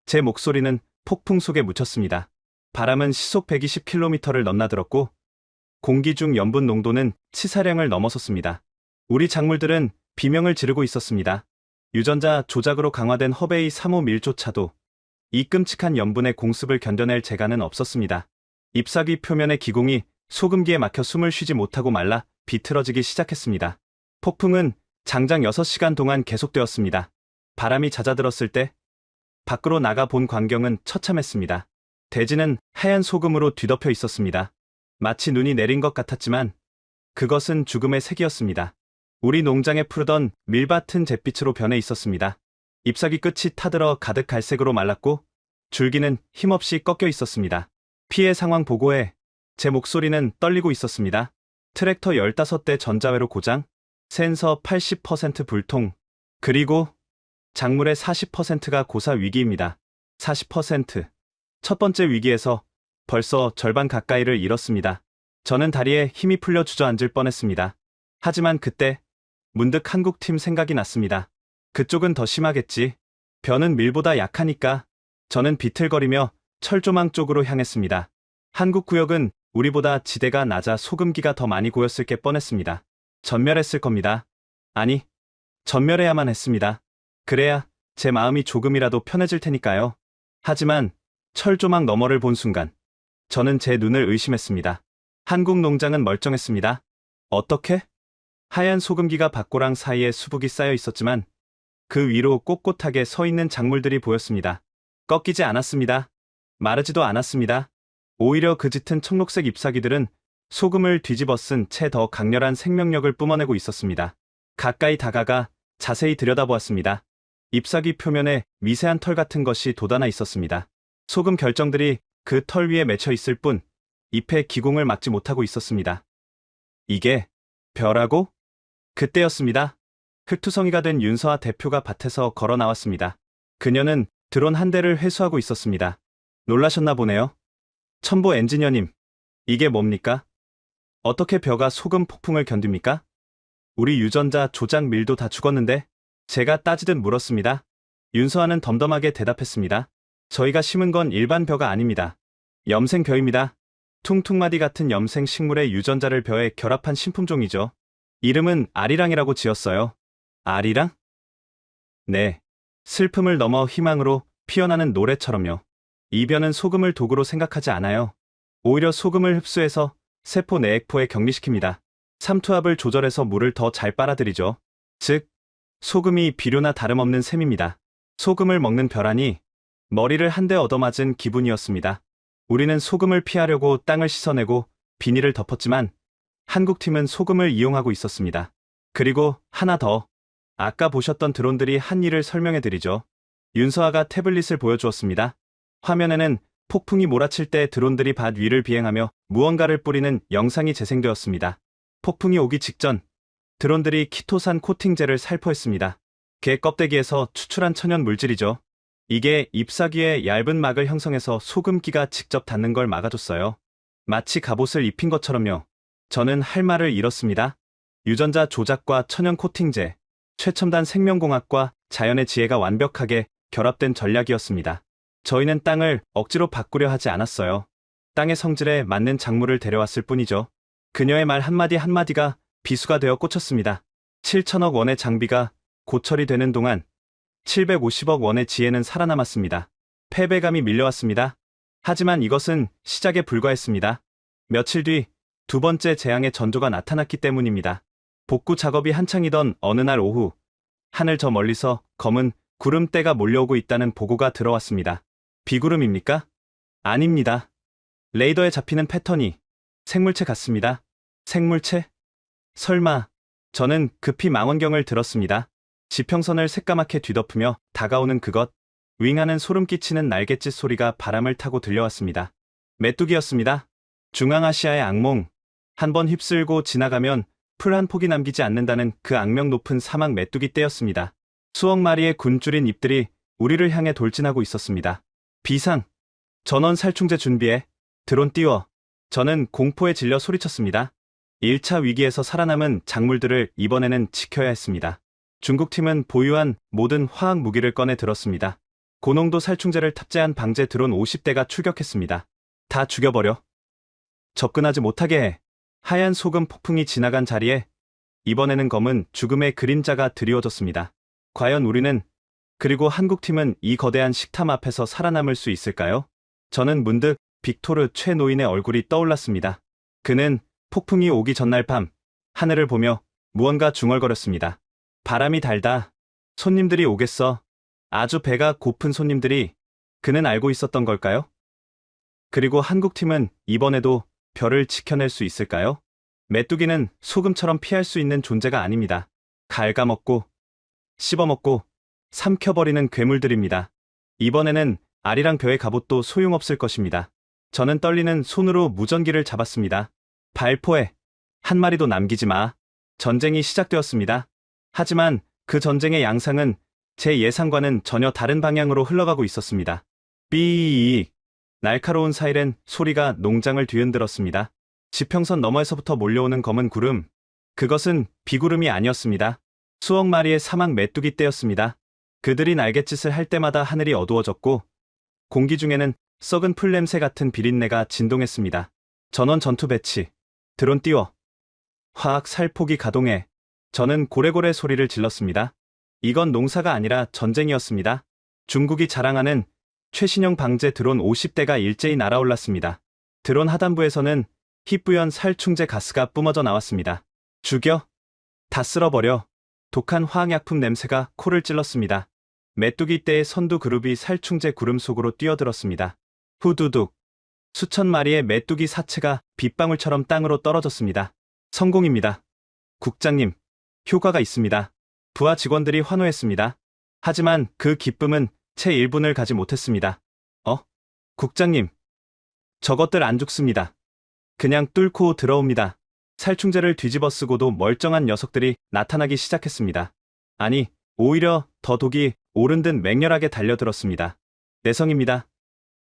[SPEAKER 2] 제 목소리는 폭풍 속에 묻혔습니다. 바람은 시속 120km를 넘나들었고 공기 중 염분 농도는 치사량을 넘어섰습니다. 우리 작물들은 비명을 지르고 있었습니다. 유전자 조작으로 강화된 허베이 3호 밀조차도 이 끔찍한 염분의 공습을 견뎌낼 재간은 없었습니다. 잎사귀 표면의 기공이 소금기에 막혀 숨을 쉬지 못하고 말라 비틀어지기 시작했습니다. 폭풍은 장장 6시간 동안 계속되었습니다. 바람이 잦아들었을 때 밖으로 나가 본 광경은 처참했습니다. 대지는 하얀 소금으로 뒤덮여 있었습니다. 마치 눈이 내린 것 같았지만 그것은 죽음의 색이었습니다. 우리 농장에 푸르던 밀밭은 잿빛으로 변해 있었습니다. 잎사귀 끝이 타들어 가득 갈색으로 말랐고 줄기는 힘없이 꺾여 있었습니다. 피해 상황 보고에 제 목소리는 떨리고 있었습니다. 트랙터 15대 전자회로 고장, 센서 80% 불통, 그리고 작물의 40%가 고사 위기입니다. 40%. 첫 번째 위기에서 벌써 절반 가까이를 잃었습니다. 저는 다리에 힘이 풀려 주저앉을 뻔했습니다. 하지만 그때 문득 한국팀 생각이 났습니다. 그쪽은 더 심하겠지. 벼는 밀보다 약하니까. 저는 비틀거리며 철조망 쪽으로 향했습니다. 한국 구역은 우리보다 지대가 낮아 소금기가 더 많이 고였을 게 뻔했습니다. 전멸했을 겁니다. 아니, 전멸해야만 했습니다. 그래야 제 마음이 조금이라도 편해질 테니까요. 하지만 철조망 너머를 본 순간 저는 제 눈을 의심했습니다. 한국 농장은 멀쩡했습니다. 어떻게? 하얀 소금기가 밭고랑 사이에 수북이 쌓여 있었지만 그 위로 꼿꼿하게 서 있는 작물들이 보였습니다. 꺾이지 않았습니다. 마르지도 않았습니다. 오히려 그 짙은 청록색 잎사귀들은 소금을 뒤집어 쓴 채 더 강렬한 생명력을 뿜어내고 있었습니다. 가까이 다가가 자세히 들여다보았습니다. 잎사귀 표면에 미세한 털 같은 것이 돋아나 있었습니다. 소금 결정들이 그 털 위에 맺혀 있을 뿐 잎의 기공을 막지 못하고 있었습니다. 이게 벼라고? 그때였습니다. 흙투성이가 된 윤서아 대표가 밭에서 걸어 나왔습니다. 그녀는 드론 한 대를 회수하고 있었습니다. 놀라셨나 보네요. 첨보 엔지니어님, 이게 뭡니까? 어떻게 벼가 소금 폭풍을 견딥니까? 우리 유전자 조작 밀도 다 죽었는데? 제가 따지듯 물었습니다. 윤서아는 덤덤하게 대답했습니다. 저희가 심은 건 일반 벼가 아닙니다. 염생 벼입니다. 퉁퉁마디 같은 염생 식물의 유전자를 벼에 결합한 신품종이죠. 이름은 아리랑이라고 지었어요. 아리랑? 네. 슬픔을 넘어 희망으로 피어나는 노래처럼요. 이 벼는 소금을 도구로 생각하지 않아요. 오히려 소금을 흡수해서 세포 내액포에 격리시킵니다. 삼투압을 조절해서 물을 더 잘 빨아들이죠. 즉, 소금이 비료나 다름없는 셈입니다. 소금을 먹는 벼라니 머리를 한 대 얻어맞은 기분이었습니다. 우리는 소금을 피하려고 땅을 씻어내고 비닐을 덮었지만 한국팀은 소금을 이용하고 있었습니다. 그리고 하나 더. 아까 보셨던 드론들이 한 일을 설명해드리죠. 윤서아가 태블릿을 보여주었습니다. 화면에는 폭풍이 몰아칠 때 드론들이 밭 위를 비행하며 무언가를 뿌리는 영상이 재생되었습니다. 폭풍이 오기 직전 드론들이 키토산 코팅제를 살포했습니다. 개 껍데기에서 추출한 천연 물질이죠. 이게 잎사귀에 얇은 막을 형성해서 소금기가 직접 닿는 걸 막아줬어요. 마치 갑옷을 입힌 것처럼요. 저는 할 말을 잃었습니다. 유전자 조작과 천연 코팅제, 최첨단 생명공학과 자연의 지혜가 완벽하게 결합된 전략이었습니다. 저희는 땅을 억지로 바꾸려 하지 않았어요. 땅의 성질에 맞는 작물을 데려왔을 뿐이죠. 그녀의 말 한마디 한마디가 비수가 되어 꽂혔습니다. 7천억 원의 장비가 고철이 되는 동안 750억 원의 지혜는 살아남았습니다. 패배감이 밀려왔습니다. 하지만 이것은 시작에 불과했습니다. 며칠 뒤 두 번째 재앙의 전조가 나타났기 때문입니다. 복구 작업이 한창이던 어느 날 오후, 하늘 저 멀리서 검은 구름대가 몰려오고 있다는 보고가 들어왔습니다. 비구름입니까? 아닙니다. 레이더에 잡히는 패턴이 생물체 같습니다. 생물체? 설마. 저는 급히 망원경을 들었습니다. 지평선을 새까맣게 뒤덮으며 다가오는 그것, 윙하는 소름 끼치는 날갯짓 소리가 바람을 타고 들려왔습니다. 메뚜기였습니다. 중앙아시아의 악몽. 한번 휩쓸고 지나가면 풀 한 폭이 남기지 않는다는 그 악명 높은 사막 메뚜기 떼였습니다. 수억 마리의 굶주린 잎들이 우리를 향해 돌진하고 있었습니다. 비상. 전원 살충제 준비해. 드론 띄워. 저는 공포에 질려 소리쳤습니다. 1차 위기에서 살아남은 작물들을 이번에는 지켜야 했습니다. 중국팀은 보유한 모든 화학 무기를 꺼내 들었습니다. 고농도 살충제를 탑재한 방제 드론 50대가 출격했습니다. 다 죽여버려. 접근하지 못하게 해. 하얀 소금 폭풍이 지나간 자리에 이번에는 검은 죽음의 그림자가 드리워졌습니다. 과연 우리는, 그리고 한국팀은 이 거대한 식탐 앞에서 살아남을 수 있을까요? 저는 문득 빅토르 최 노인의 얼굴이 떠올랐습니다. 그는 폭풍이 오기 전날 밤 하늘을 보며 무언가 중얼거렸습니다. 바람이 달다. 손님들이 오겠어. 아주 배가 고픈 손님들이. 그는 알고 있었던 걸까요? 그리고 한국팀은 이번에도 벼를 지켜낼 수 있을까요? 메뚜기는 소금처럼 피할 수 있는 존재가 아닙니다. 갉아먹고 씹어먹고 삼켜버리는 괴물들입니다. 이번에는 아리랑 벼의 갑옷도 소용없을 것입니다. 저는 떨리는 손으로 무전기를 잡았습니다. 발포해. 한 마리도 남기지 마. 전쟁이 시작되었습니다. 하지만 그 전쟁의 양상은 제 예상과는 전혀 다른 방향으로 흘러가고 있었습니다. 삐익. 날카로운 사이렌 소리가 농장을 뒤흔들었습니다. 지평선 너머에서부터 몰려오는 검은 구름. 그것은 비구름이 아니었습니다. 수억 마리의 사막 메뚜기 떼였습니다. 그들이 날갯짓을 할 때마다 하늘이 어두워졌고 공기 중에는 썩은 풀 냄새 같은 비린내가 진동했습니다. 전원 전투 배치. 드론 띄워. 화학 살포기 가동해. 저는 고래고래 소리를 질렀습니다. 이건 농사가 아니라 전쟁이었습니다. 중국이 자랑하는 최신형 방제 드론 50대가 일제히 날아올랐습니다. 드론 하단부에서는 희뿌연 살충제 가스가 뿜어져 나왔습니다. 죽여. 다 쓸어버려. 독한 화학약품 냄새가 코를 찔렀습니다. 메뚜기 떼의 선두 그룹이 살충제 구름 속으로 뛰어들었습니다. 후두둑. 수천 마리의 메뚜기 사체가 빗방울처럼 땅으로 떨어졌습니다. 성공입니다. 국장님, 효과가 있습니다. 부하 직원들이 환호했습니다. 하지만 그 기쁨은 채 1분을 가지 못했습니다. 국장님. 저것들 안 죽습니다. 그냥 뚫고 들어옵니다. 살충제를 뒤집어 쓰고도 멀쩡한 녀석들이 나타나기 시작했습니다. 아니, 오히려 더 독이 오른 듯 맹렬하게 달려들었습니다. 내성입니다.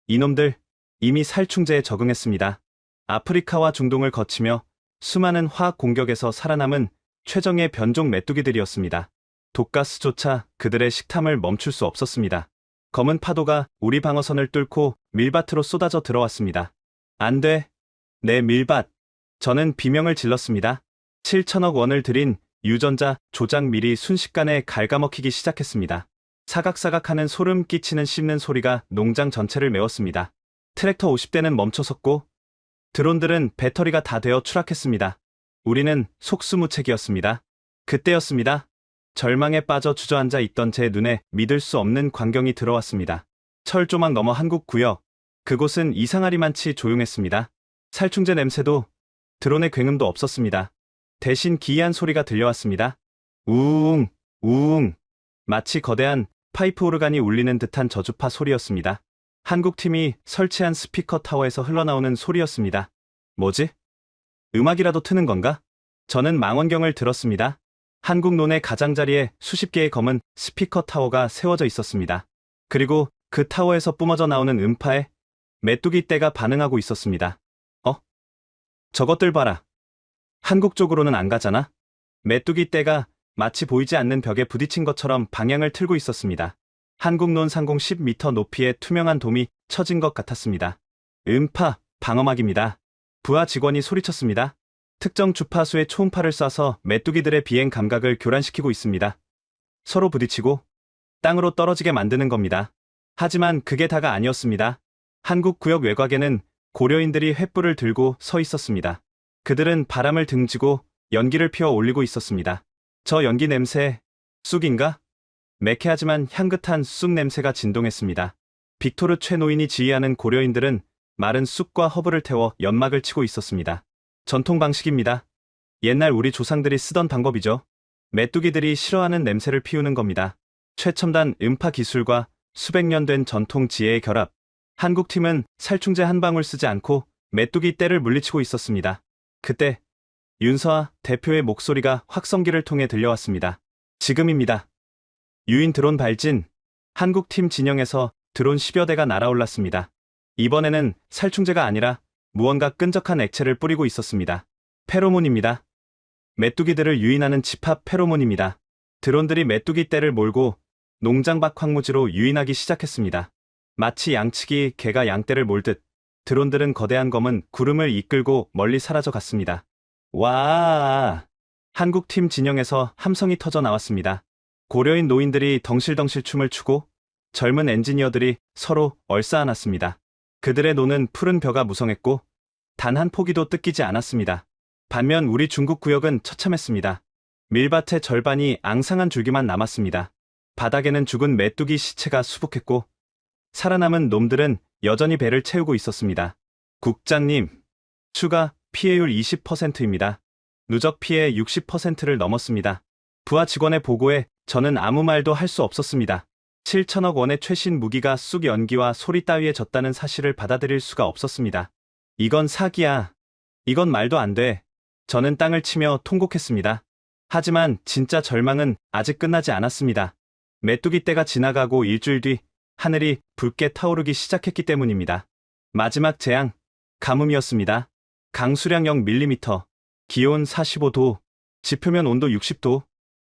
[SPEAKER 2] 이놈들 이미 살충제에 적응했습니다. 아프리카와 중동을 거치며 수많은 화학 공격에서 살아남은 최정예 변종 메뚜기들이었습니다. 독가스조차 그들의 식탐을 멈출 수 없었습니다. 검은 파도가 우리 방어선을 뚫고 밀밭으로 쏟아져 들어왔습니다. 안 돼. 내 밀밭. 저는 비명을 질렀습니다. 7천억 원을 들인 유전자 조작 밀이 순식간에 갉아먹히기 시작했습니다. 사각사각하는 소름 끼치는 씹는 소리가 농장 전체를 메웠습니다. 트랙터 50대는 멈춰섰고 드론들은 배터리가 다 되어 추락했습니다. 우리는 속수무책이었습니다. 그때였습니다. 절망에 빠져 주저앉아 있던 제 눈에 믿을 수 없는 광경이 들어왔습니다. 철조망 너머 한국 구역. 그곳은 이상하리만치 조용했습니다. 살충제 냄새도 드론의 굉음도 없었습니다. 대신 기이한 소리가 들려왔습니다. 우웅, 우웅. 마치 거대한 파이프 오르간이 울리는 듯한 저주파 소리였습니다. 한국팀이 설치한 스피커 타워에서 흘러나오는 소리였습니다. 뭐지? 음악이라도 트는 건가? 저는 망원경을 들었습니다. 한국론의 가장자리에 수십 개의 검은 스피커 타워가 세워져 있었습니다. 그리고 그 타워에서 뿜어져 나오는 음파에 메뚜기 떼가 반응하고 있었습니다. 저것들 봐라. 한국 쪽으로는 안 가잖아? 메뚜기 떼가 마치 보이지 않는 벽에 부딪힌 것처럼 방향을 틀고 있었습니다. 한국론 상공 10m 높이의 투명한 돔이 쳐진 것 같았습니다. 음파, 방어막입니다. 부하 직원이 소리쳤습니다. 특정 주파수의 초음파를 쏴서 메뚜기들의 비행 감각을 교란시키고 있습니다. 서로 부딪히고 땅으로 떨어지게 만드는 겁니다. 하지만 그게 다가 아니었습니다. 한국 구역 외곽에는 고려인들이 횃불을 들고 서 있었습니다. 그들은 바람을 등지고 연기를 피워 올리고 있었습니다. 저 연기 냄새, 쑥인가? 매캐하지만 향긋한 쑥 냄새가 진동했습니다. 빅토르 최노인이 지휘하는 고려인들은 마른 쑥과 허브를 태워 연막을 치고 있었습니다. 전통 방식입니다. 옛날 우리 조상들이 쓰던 방법이죠. 메뚜기들이 싫어하는 냄새를 피우는 겁니다. 최첨단 음파 기술과 수백 년 된 전통 지혜의 결합. 한국팀은 살충제 한 방울 쓰지 않고 메뚜기 떼를 물리치고 있었습니다. 그때 윤서아 대표의 목소리가 확성기를 통해 들려왔습니다. 지금입니다. 유인 드론 발진. 한국팀 진영에서 드론 10여 대가 날아올랐습니다. 이번에는 살충제가 아니라 무언가 끈적한 액체를 뿌리고 있었습니다. 페로몬입니다. 메뚜기들을 유인하는 집합 페로몬입니다. 드론들이 메뚜기 떼를 몰고 농장 밖 황무지로 유인하기 시작했습니다. 마치 양치기 개가 양떼를 몰듯 드론들은 거대한 검은 구름을 이끌고 멀리 사라져 갔습니다. 와! 한국팀 진영에서 함성이 터져 나왔습니다. 고려인 노인들이 덩실덩실 춤을 추고 젊은 엔지니어들이 서로 얼싸안았습니다. 그들의 노는 푸른 벼가 무성했고 단 한 포기도 뜯기지 않았습니다. 반면 우리 중국 구역은 처참했습니다. 밀밭의 절반이 앙상한 줄기만 남았습니다. 바닥에는 죽은 메뚜기 시체가 수북했고 살아남은 놈들은 여전히 배를 채우고 있었습니다. 국장님, 추가 피해율 20%입니다. 누적 피해 60%를 넘었습니다. 부하 직원의 보고에 저는 아무 말도 할 수 없었습니다. 7천억 원의 최신 무기가 쑥 연기와 소리 따위에 졌다는 사실을 받아들일 수가 없었습니다. 이건 사기야. 이건 말도 안 돼. 저는 땅을 치며 통곡했습니다. 하지만 진짜 절망은 아직 끝나지 않았습니다. 메뚜기 때가 지나가고 일주일 뒤 하늘이 붉게 타오르기 시작했기 때문입니다. 마지막 재앙, 가뭄이었습니다. 강수량 0mm, 기온 45도, 지표면 온도 60도,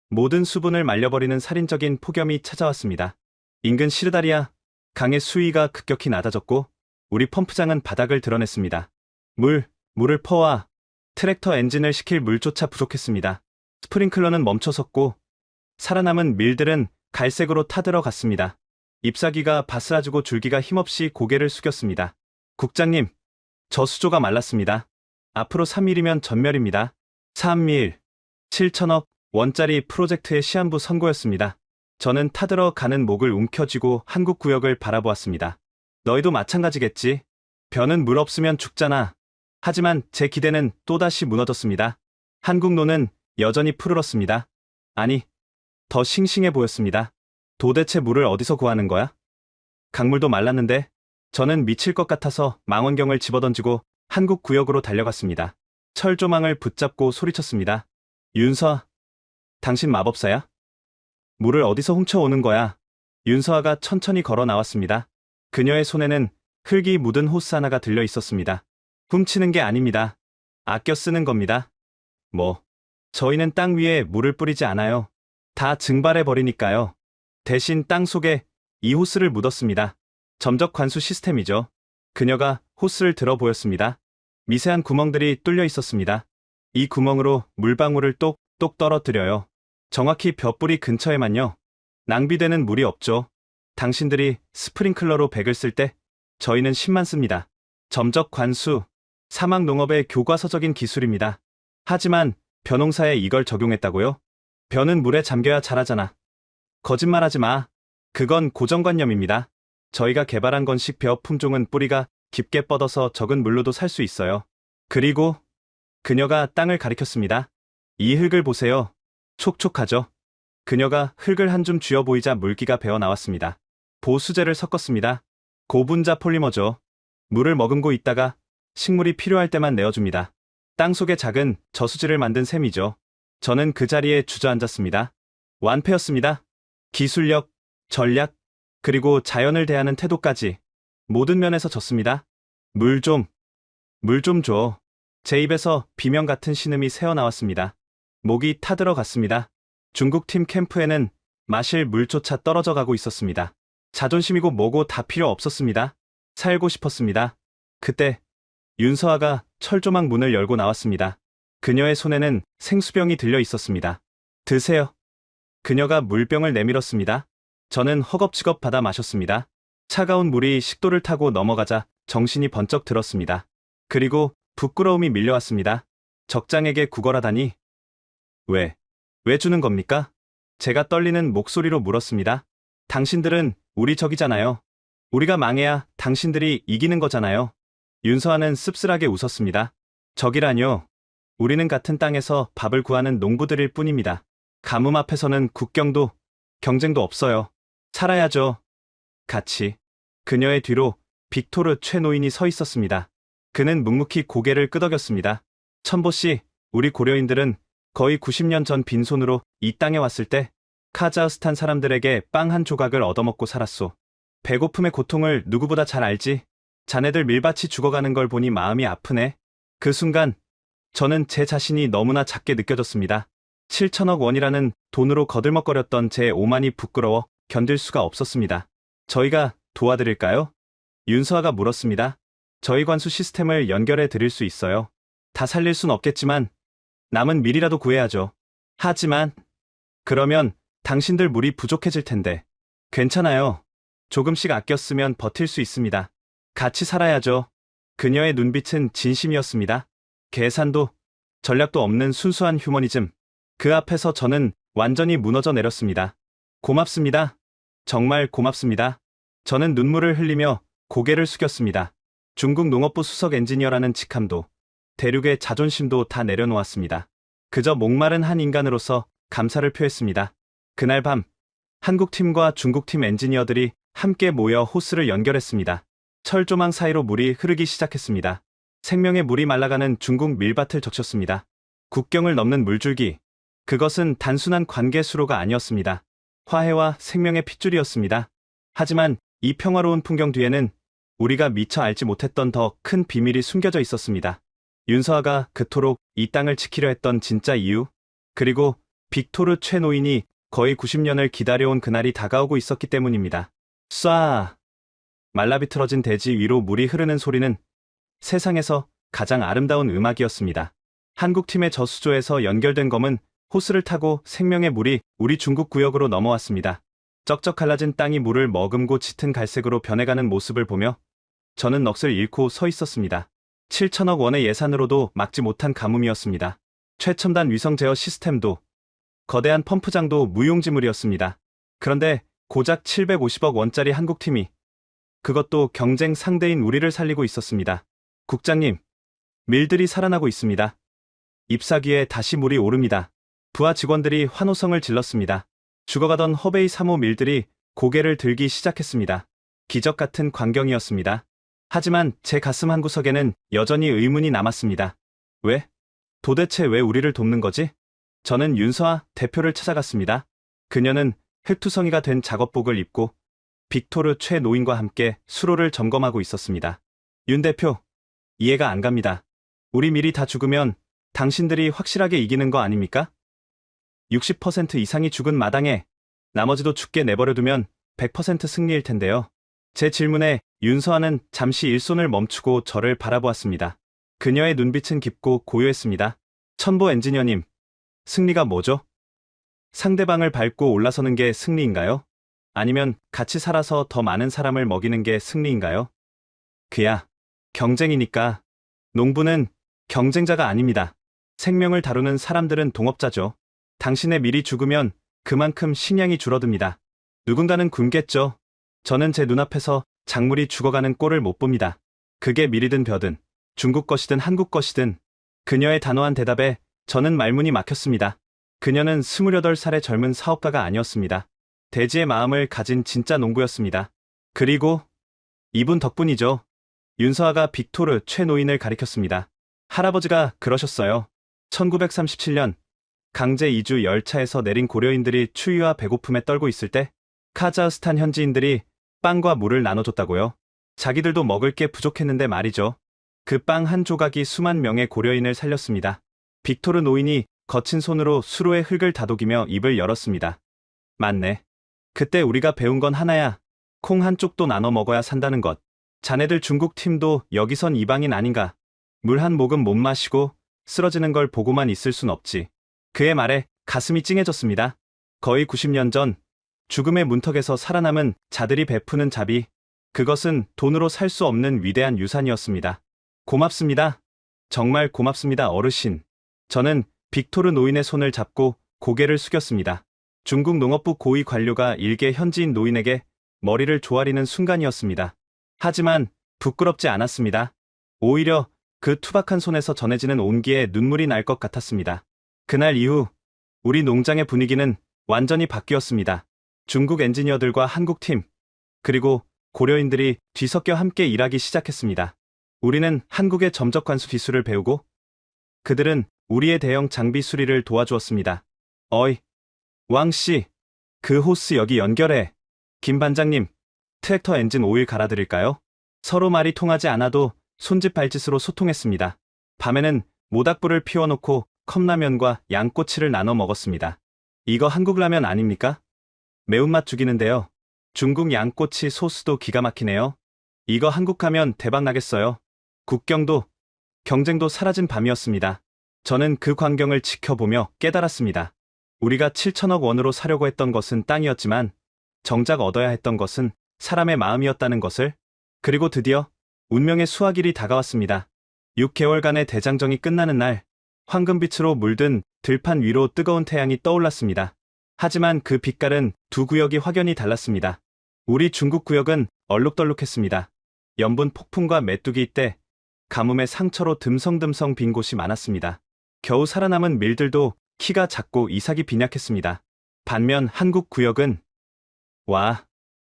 [SPEAKER 2] 모든 수분을 말려버리는 살인적인 폭염이 찾아왔습니다. 인근 시르다리아, 강의 수위가 급격히 낮아졌고 우리 펌프장은 바닥을 드러냈습니다. 물을 퍼와 트랙터 엔진을 시킬 물조차 부족했습니다. 스프링클러는 멈춰섰고 살아남은 밀들은 갈색으로 타들어갔습니다. 잎사귀가 바스라지고 줄기가 힘없이 고개를 숙였습니다. 국장님, 저 수조가 말랐습니다. 앞으로 3일이면 전멸입니다. 3일, 7천억 원짜리 프로젝트의 시한부 선고였습니다. 저는 타들어가는 목을 움켜쥐고 한국 구역을 바라보았습니다. 너희도 마찬가지겠지. 벼는 물 없으면 죽잖아. 하지만 제 기대는 또다시 무너졌습니다. 한국노는 여전히 푸르렀습니다. 아니, 더 싱싱해 보였습니다. 도대체 물을 어디서 구하는 거야? 강물도 말랐는데 저는 미칠 것 같아서 망원경을 집어던지고 한국 구역으로 달려갔습니다. 철조망을 붙잡고 소리쳤습니다. 윤서아, 당신 마법사야? 물을 어디서 훔쳐오는 거야? 윤서아가 천천히 걸어 나왔습니다. 그녀의 손에는 흙이 묻은 호스 하나가 들려 있었습니다. 훔치는 게 아닙니다. 아껴 쓰는 겁니다. 저희는 땅 위에 물을 뿌리지 않아요. 다 증발해 버리니까요. 대신 땅 속에 이 호스를 묻었습니다. 점적 관수 시스템이죠. 그녀가 호스를 들어 보였습니다. 미세한 구멍들이 뚫려 있었습니다. 이 구멍으로 물방울을 똑똑 떨어뜨려요. 정확히 벼뿌리 근처에만요. 낭비되는 물이 없죠. 당신들이 스프링클러로 100을 쓸 때 저희는 10만 씁니다. 점적 관수, 사막 농업의 교과서적인 기술입니다. 하지만 벼농사에 이걸 적용했다고요? 벼는 물에 잠겨야 자라잖아. 거짓말하지 마. 그건 고정관념입니다. 저희가 개발한 건식 벼 품종은 뿌리가 깊게 뻗어서 적은 물로도 살 수 있어요. 그리고 그녀가 땅을 가리켰습니다. 이 흙을 보세요. 촉촉하죠? 그녀가 흙을 한 줌 쥐어 보이자 물기가 배어 나왔습니다. 보수제를 섞었습니다. 고분자 폴리머죠. 물을 머금고 있다가 식물이 필요할 때만 내어줍니다. 땅 속에 작은 저수지를 만든 셈이죠. 저는 그 자리에 주저앉았습니다. 완패였습니다. 기술력, 전략, 그리고 자연을 대하는 태도까지 모든 면에서 졌습니다. 물 좀 줘. 제 입에서 비명 같은 신음이 새어나왔습니다. 목이 타들어갔습니다. 중국팀 캠프에는 마실 물조차 떨어져 가고 있었습니다. 자존심이고 뭐고 다 필요 없었습니다. 살고 싶었습니다. 그때 윤서아가 철조망 문을 열고 나왔습니다. 그녀의 손에는 생수병이 들려 있었습니다. 드세요. 그녀가 물병을 내밀었습니다. 저는 허겁지겁 받아 마셨습니다. 차가운 물이 식도를 타고 넘어가자 정신이 번쩍 들었습니다. 그리고 부끄러움이 밀려왔습니다. 적장에게 구걸하다니. 왜 주는 겁니까? 제가 떨리는 목소리로 물었습니다. 당신들은 우리 적이잖아요. 우리가 망해야 당신들이 이기는 거잖아요. 윤서아는 씁쓸하게 웃었습니다. 적이라뇨. 우리는 같은 땅에서 밥을 구하는 농부들일 뿐입니다. 가뭄 앞에서는 국경도 경쟁도 없어요. 살아야죠. 같이. 그녀의 뒤로 빅토르 최 노인이 서 있었습니다. 그는 묵묵히 고개를 끄덕였습니다. 천보씨, 우리 고려인들은 거의 90년 전 빈손으로 이 땅에 왔을 때 카자흐스탄 사람들에게 빵 한 조각을 얻어먹고 살았소. 배고픔의 고통을 누구보다 잘 알지. 자네들 밀밭이 죽어가는 걸 보니 마음이 아프네. 그 순간 저는 제 자신이 너무나 작게 느껴졌습니다. 7천억 원이라는 돈으로 거들먹거렸던 제 오만이 부끄러워 견딜 수가 없었습니다. 저희가 도와드릴까요? 윤서아가 물었습니다. 저희 관수 시스템을 연결해 드릴 수 있어요. 다 살릴 순 없겠지만 남은 밀이라도 구해야죠. 하지만 그러면 당신들 물이 부족해질 텐데. 괜찮아요. 조금씩 아껴 쓰면 버틸 수 있습니다. 같이 살아야죠. 그녀의 눈빛은 진심이었습니다. 계산도 전략도 없는 순수한 휴머니즘. 그 앞에서 저는 완전히 무너져 내렸습니다. 고맙습니다. 정말 고맙습니다. 저는 눈물을 흘리며 고개를 숙였습니다. 중국 농업부 수석 엔지니어라는 직함도, 대륙의 자존심도 다 내려놓았습니다. 그저 목마른 한 인간으로서 감사를 표했습니다. 그날 밤 한국팀과 중국팀 엔지니어들이 함께 모여 호스를 연결했습니다. 철조망 사이로 물이 흐르기 시작했습니다. 생명의 물이 말라가는 중국 밀밭을 적셨습니다. 국경을 넘는 물줄기. 그것은 단순한 관계 수로가 아니었습니다. 화해와 생명의 핏줄이었습니다. 하지만 이 평화로운 풍경 뒤에는 우리가 미처 알지 못했던 더 큰 비밀이 숨겨져 있었습니다. 윤서아가 그토록 이 땅을 지키려 했던 진짜 이유, 그리고 빅토르 최노인이 거의 90년을 기다려온 그날이 다가오고 있었기 때문입니다. 쏴! 말라비틀어진 대지 위로 물이 흐르는 소리는 세상에서 가장 아름다운 음악이었습니다. 한국팀의 저수조에서 연결된 검은 호스를 타고 생명의 물이 우리 중국 구역으로 넘어왔습니다. 쩍쩍 갈라진 땅이 물을 머금고 짙은 갈색으로 변해가는 모습을 보며 저는 넋을 잃고 서 있었습니다. 7천억 원의 예산으로도 막지 못한 가뭄이었습니다. 최첨단 위성 제어 시스템도 거대한 펌프장도 무용지물이었습니다. 그런데 고작 750억 원짜리 한국팀이, 그것도 경쟁 상대인 우리를 살리고 있었습니다. 국장님, 밀들이 살아나고 있습니다. 잎사귀에 다시 물이 오릅니다. 부하 직원들이 환호성을 질렀습니다. 죽어가던 허베이 3호 밀들이 고개를 들기 시작했습니다. 기적 같은 광경이었습니다. 하지만 제 가슴 한구석에는 여전히 의문이 남았습니다. 왜? 도대체 왜 우리를 돕는 거지? 저는 윤서아 대표를 찾아갔습니다. 그녀는 흙투성이가 된 작업복을 입고 빅토르 최노인과 함께 수로를 점검하고 있었습니다. 윤 대표, 이해가 안 갑니다. 우리 밀이 다 죽으면 당신들이 확실하게 이기는 거 아닙니까? 60% 이상이 죽은 마당에 나머지도 죽게 내버려두면 100% 승리일 텐데요. 제 질문에 윤서아는 잠시 일손을 멈추고 저를 바라보았습니다. 그녀의 눈빛은 깊고 고요했습니다. 천보 엔지니어님, 승리가 뭐죠? 상대방을 밟고 올라서는 게 승리인가요? 아니면 같이 살아서 더 많은 사람을 먹이는 게 승리인가요? 그야, 경쟁이니까. 농부는 경쟁자가 아닙니다. 생명을 다루는 사람들은 동업자죠. 당신의 밀이 죽으면 그만큼 식량이 줄어듭니다. 누군가는 굶겠죠. 저는 제 눈앞에서 작물이 죽어가는 꼴을 못 봅니다. 그게 밀이든 벼든 중국 것이든 한국 것이든. 그녀의 단호한 대답에 저는 말문이 막혔습니다. 그녀는 28살의 젊은 사업가가 아니었습니다. 대지의 마음을 가진 진짜 농부였습니다. 그리고 이분 덕분이죠. 윤서아가 빅토르 최노인을 가리켰습니다. 할아버지가 그러셨어요. 1937년 강제 이주 열차에서 내린 고려인들이 추위와 배고픔에 떨고 있을 때 카자흐스탄 현지인들이 빵과 물을 나눠줬다고요. 자기들도 먹을 게 부족했는데 말이죠. 그 빵 한 조각이 수만 명의 고려인을 살렸습니다. 빅토르 노인이 거친 손으로 수로의 흙을 다독이며 입을 열었습니다. 맞네. 그때 우리가 배운 건 하나야. 콩 한 쪽도 나눠 먹어야 산다는 것. 자네들 중국 팀도 여기선 이방인 아닌가. 물 한 모금 못 마시고 쓰러지는 걸 보고만 있을 순 없지. 그의 말에 가슴이 찡해졌습니다. 거의 90년 전 죽음의 문턱에서 살아남은 자들이 베푸는 자비. 그것은 돈으로 살 수 없는 위대한 유산이었습니다. 고맙습니다. 정말 고맙습니다, 어르신. 저는 빅토르 노인의 손을 잡고 고개를 숙였습니다. 중국 농업부 고위 관료가 일개 현지인 노인에게 머리를 조아리는 순간이었습니다. 하지만 부끄럽지 않았습니다. 오히려 그 투박한 손에서 전해지는 온기에 눈물이 날 것 같았습니다. 그날 이후 우리 농장의 분위기는 완전히 바뀌었습니다. 중국 엔지니어들과 한국팀, 그리고 고려인들이 뒤섞여 함께 일하기 시작했습니다. 우리는 한국의 점적 관수 기술을 배우고 그들은 우리의 대형 장비 수리를 도와주었습니다. 어이, 왕씨, 그 호스 여기 연결해. 김 반장님, 트랙터 엔진 오일 갈아드릴까요? 서로 말이 통하지 않아도 손짓 발짓으로 소통했습니다. 밤에는 모닥불을 피워놓고 컵라면과 양꼬치를 나눠 먹었습니다. 이거 한국 라면 아닙니까? 매운맛 죽이는데요. 중국 양꼬치 소스도 기가 막히네요. 이거 한국 가면 대박 나겠어요. 국경도, 경쟁도 사라진 밤이었습니다. 저는 그 광경을 지켜보며 깨달았습니다. 우리가 7천억 원으로 사려고 했던 것은 땅이었지만 정작 얻어야 했던 것은 사람의 마음이었다는 것을. 그리고 드디어 운명의 수확일이 다가왔습니다. 6개월간의 대장정이 끝나는 날, 황금빛으로 물든 들판 위로 뜨거운 태양이 떠올랐습니다. 하지만 그 빛깔은 두 구역이 확연히 달랐습니다. 우리 중국 구역은 얼룩덜룩했습니다. 염분 폭풍과 메뚜기 때 가뭄의 상처로 듬성듬성 빈 곳이 많았습니다. 겨우 살아남은 밀들도 키가 작고 이삭이 빈약했습니다. 반면 한국 구역은 와,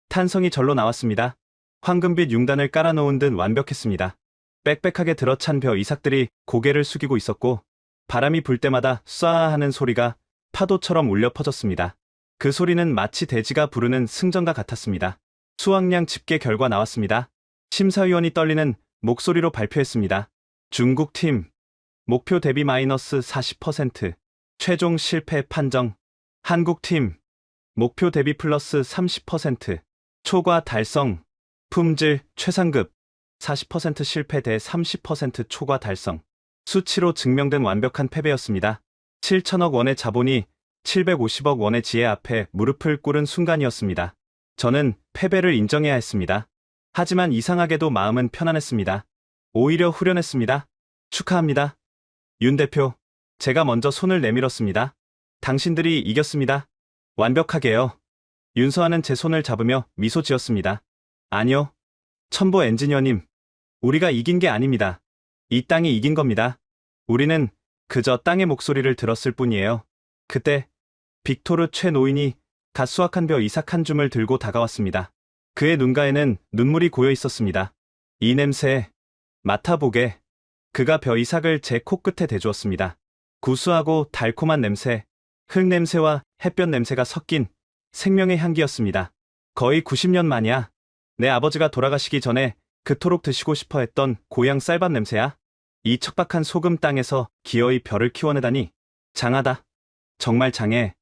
[SPEAKER 2] 탄성이 절로 나왔습니다. 황금빛 융단을 깔아놓은 듯 완벽했습니다. 빽빽하게 들어찬 벼 이삭들이 고개를 숙이고 있었고 바람이 불 때마다 쏴 하는 소리가 파도처럼 울려 퍼졌습니다. 그 소리는 마치 대지가 부르는 승전가 같았습니다. 수확량 집계 결과 나왔습니다. 심사위원이 떨리는 목소리로 발표했습니다. 중국팀 목표 대비 마이너스 40%, 최종 실패 판정. 한국팀 목표 대비 플러스 30%, 초과 달성. 품질 최상급 40% 실패 대 30% 초과 달성. 수치로 증명된 완벽한 패배였습니다. 7천억 원의 자본이 750억 원의 지혜 앞에 무릎을 꿇은 순간이었습니다. 저는 패배를 인정해야 했습니다. 하지만 이상하게도 마음은 편안했습니다. 오히려 후련했습니다. 축하합니다. 윤 대표, 제가 먼저 손을 내밀었습니다. 당신들이 이겼습니다. 완벽하게요. 윤서아는 제 손을 잡으며 미소 지었습니다. 아니요. 첨보 엔지니어님, 우리가 이긴 게 아닙니다. 이 땅이 이긴 겁니다. 우리는 그저 땅의 목소리를 들었을 뿐이에요. 그때 빅토르 최 노인이 갓 수확한 벼 이삭 한 줌을 들고 다가왔습니다. 그의 눈가에는 눈물이 고여 있었습니다. 이 냄새, 맡아보게. 그가 벼 이삭을 제 코끝에 대주었습니다. 구수하고 달콤한 냄새, 흙 냄새와 햇볕 냄새가 섞인 생명의 향기였습니다. 거의 90년 만이야. 내 아버지가 돌아가시기 전에 그토록 드시고 싶어 했던 고향 쌀밥 냄새야. 이 척박한 소금 땅에서 기어이 벼를 키워내다니. 장하다. 정말 장해.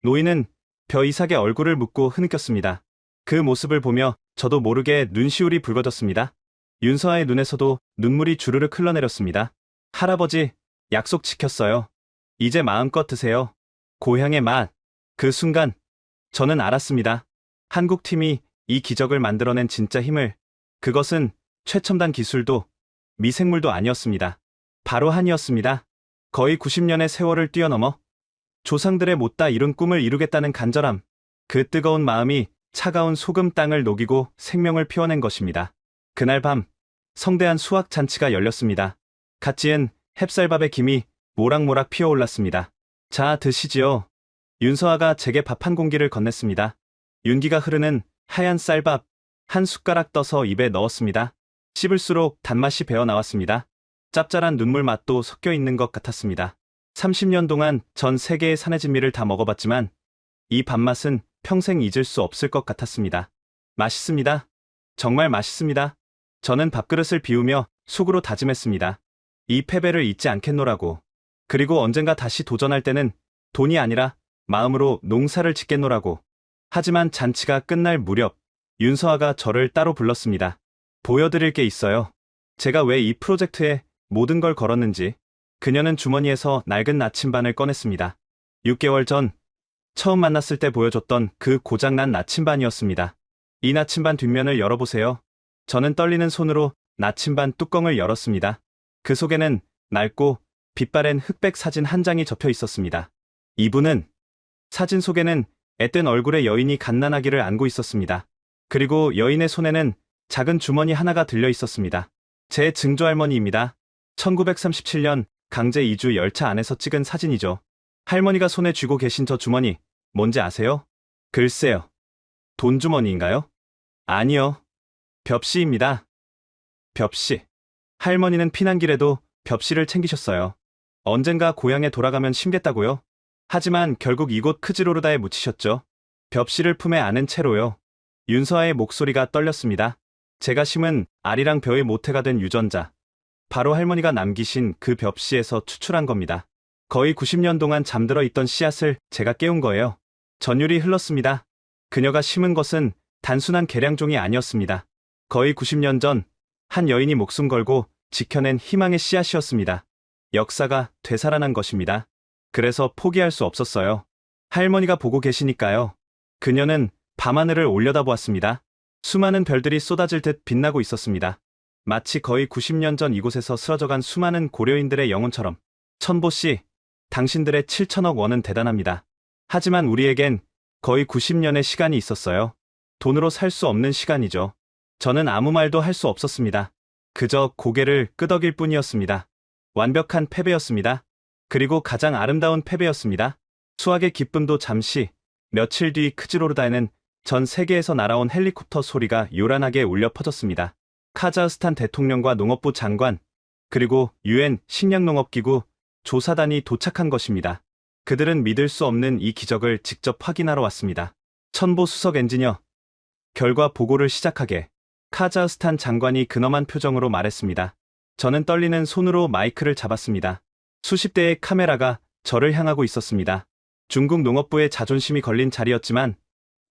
[SPEAKER 2] 노인은 벼 이삭의 얼굴을 묻고 흐느꼈습니다. 그 모습을 보며 저도 모르게 눈시울이 붉어졌습니다. 윤서아의 눈에서도 눈물이 주르륵 흘러내렸습니다. 할아버지, 약속 지켰어요. 이제 마음껏 드세요. 고향의 맛. 그 순간 저는 알았습니다. 한국팀이 이 기적을 만들어낸 진짜 힘을. 그것은 최첨단 기술도 미생물도 아니었습니다. 바로 한이었습니다. 거의 90년의 세월을 뛰어넘어 조상들의 못다 이룬 꿈을 이루겠다는 간절함. 그 뜨거운 마음이 차가운 소금 땅을 녹이고 생명을 피워낸 것입니다. 그날 밤 성대한 수확 잔치가 열렸습니다. 갓 지은 햅쌀밥의 김이 모락모락 피어올랐습니다. 자, 드시지요. 윤서아가 제게 밥 한 공기를 건넸습니다. 윤기가 흐르는 하얀 쌀밥 한 숟가락 떠서 입에 넣었습니다. 씹을수록 단맛이 배어 나왔습니다. 짭짤한 눈물 맛도 섞여 있는 것 같았습니다. 30년 동안 전 세계의 산의 진미를 다 먹어봤지만 이 밥맛은 평생 잊을 수 없을 것 같았습니다. 맛있습니다. 정말 맛있습니다. 저는 밥그릇을 비우며 속으로 다짐했습니다. 이 패배를 잊지 않겠노라고. 그리고 언젠가 다시 도전할 때는 돈이 아니라 마음으로 농사를 짓겠노라고. 하지만 잔치가 끝날 무렵 윤서아가 저를 따로 불렀습니다. 보여드릴 게 있어요. 제가 왜 이 프로젝트에 모든 걸 걸었는지. 그녀는 주머니에서 낡은 나침반을 꺼냈습니다. 6개월 전 처음 만났을 때 보여줬던 그 고장난 나침반이었습니다. 이 나침반 뒷면을 열어보세요. 저는 떨리는 손으로 나침반 뚜껑을 열었습니다. 그 속에는 낡고 빛바랜 흑백 사진 한 장이 접혀 있었습니다. 이분은 사진 속에는 앳된 얼굴의 여인이 갓난아기를 안고 있었습니다. 그리고 여인의 손에는 작은 주머니 하나가 들려 있었습니다. 제 증조할머니입니다. 1937년 강제 이주 열차 안에서 찍은 사진이죠. 할머니가 손에 쥐고 계신 저 주머니, 뭔지 아세요? 글쎄요. 돈 주머니인가요? 아니요. 벽시입니다. 벽시. 할머니는 피난길에도 벽시를 챙기셨어요. 언젠가 고향에 돌아가면 심겠다고요? 하지만 결국 이곳 크지로르다에 묻히셨죠. 벽시를 품에 안은 채로요. 윤서아의 목소리가 떨렸습니다. 제가 심은 알이랑 벼의 모태가 된 유전자. 바로 할머니가 남기신 그 벽시에서 추출한 겁니다. 거의 90년 동안 잠들어 있던 씨앗을 제가 깨운 거예요. 전율이 흘렀습니다. 그녀가 심은 것은 단순한 계량종이 아니었습니다. 거의 90년 전 한 여인이 목숨 걸고 지켜낸 희망의 씨앗이었습니다. 역사가 되살아난 것입니다. 그래서 포기할 수 없었어요. 할머니가 보고 계시니까요. 그녀는 밤하늘을 올려다보았습니다. 수많은 별들이 쏟아질 듯 빛나고 있었습니다. 마치 거의 90년 전 이곳에서 쓰러져간 수많은 고려인들의 영혼처럼. 천보씨, 당신들의 7천억 원은 대단합니다. 하지만 우리에겐 거의 90년의 시간이 있었어요. 돈으로 살 수 없는 시간이죠. 저는 아무 말도 할 수 없었습니다. 그저 고개를 끄덕일 뿐이었습니다. 완벽한 패배였습니다. 그리고 가장 아름다운 패배였습니다. 수학의 기쁨도 잠시, 며칠 뒤 크지로르다에는 전 세계에서 날아온 헬리콥터 소리가 요란하게 울려 퍼졌습니다. 카자흐스탄 대통령과 농업부 장관, 그리고 UN 식량농업기구 조사단이 도착한 것입니다. 그들은 믿을 수 없는 이 기적을 직접 확인하러 왔습니다. 천보 수석 엔지니어, 결과 보고를 시작하게. 카자흐스탄 장관이 근엄한 표정으로 말했습니다. 저는 떨리는 손으로 마이크를 잡았습니다. 수십 대의 카메라가 저를 향하고 있었습니다. 중국 농업부의 자존심이 걸린 자리였지만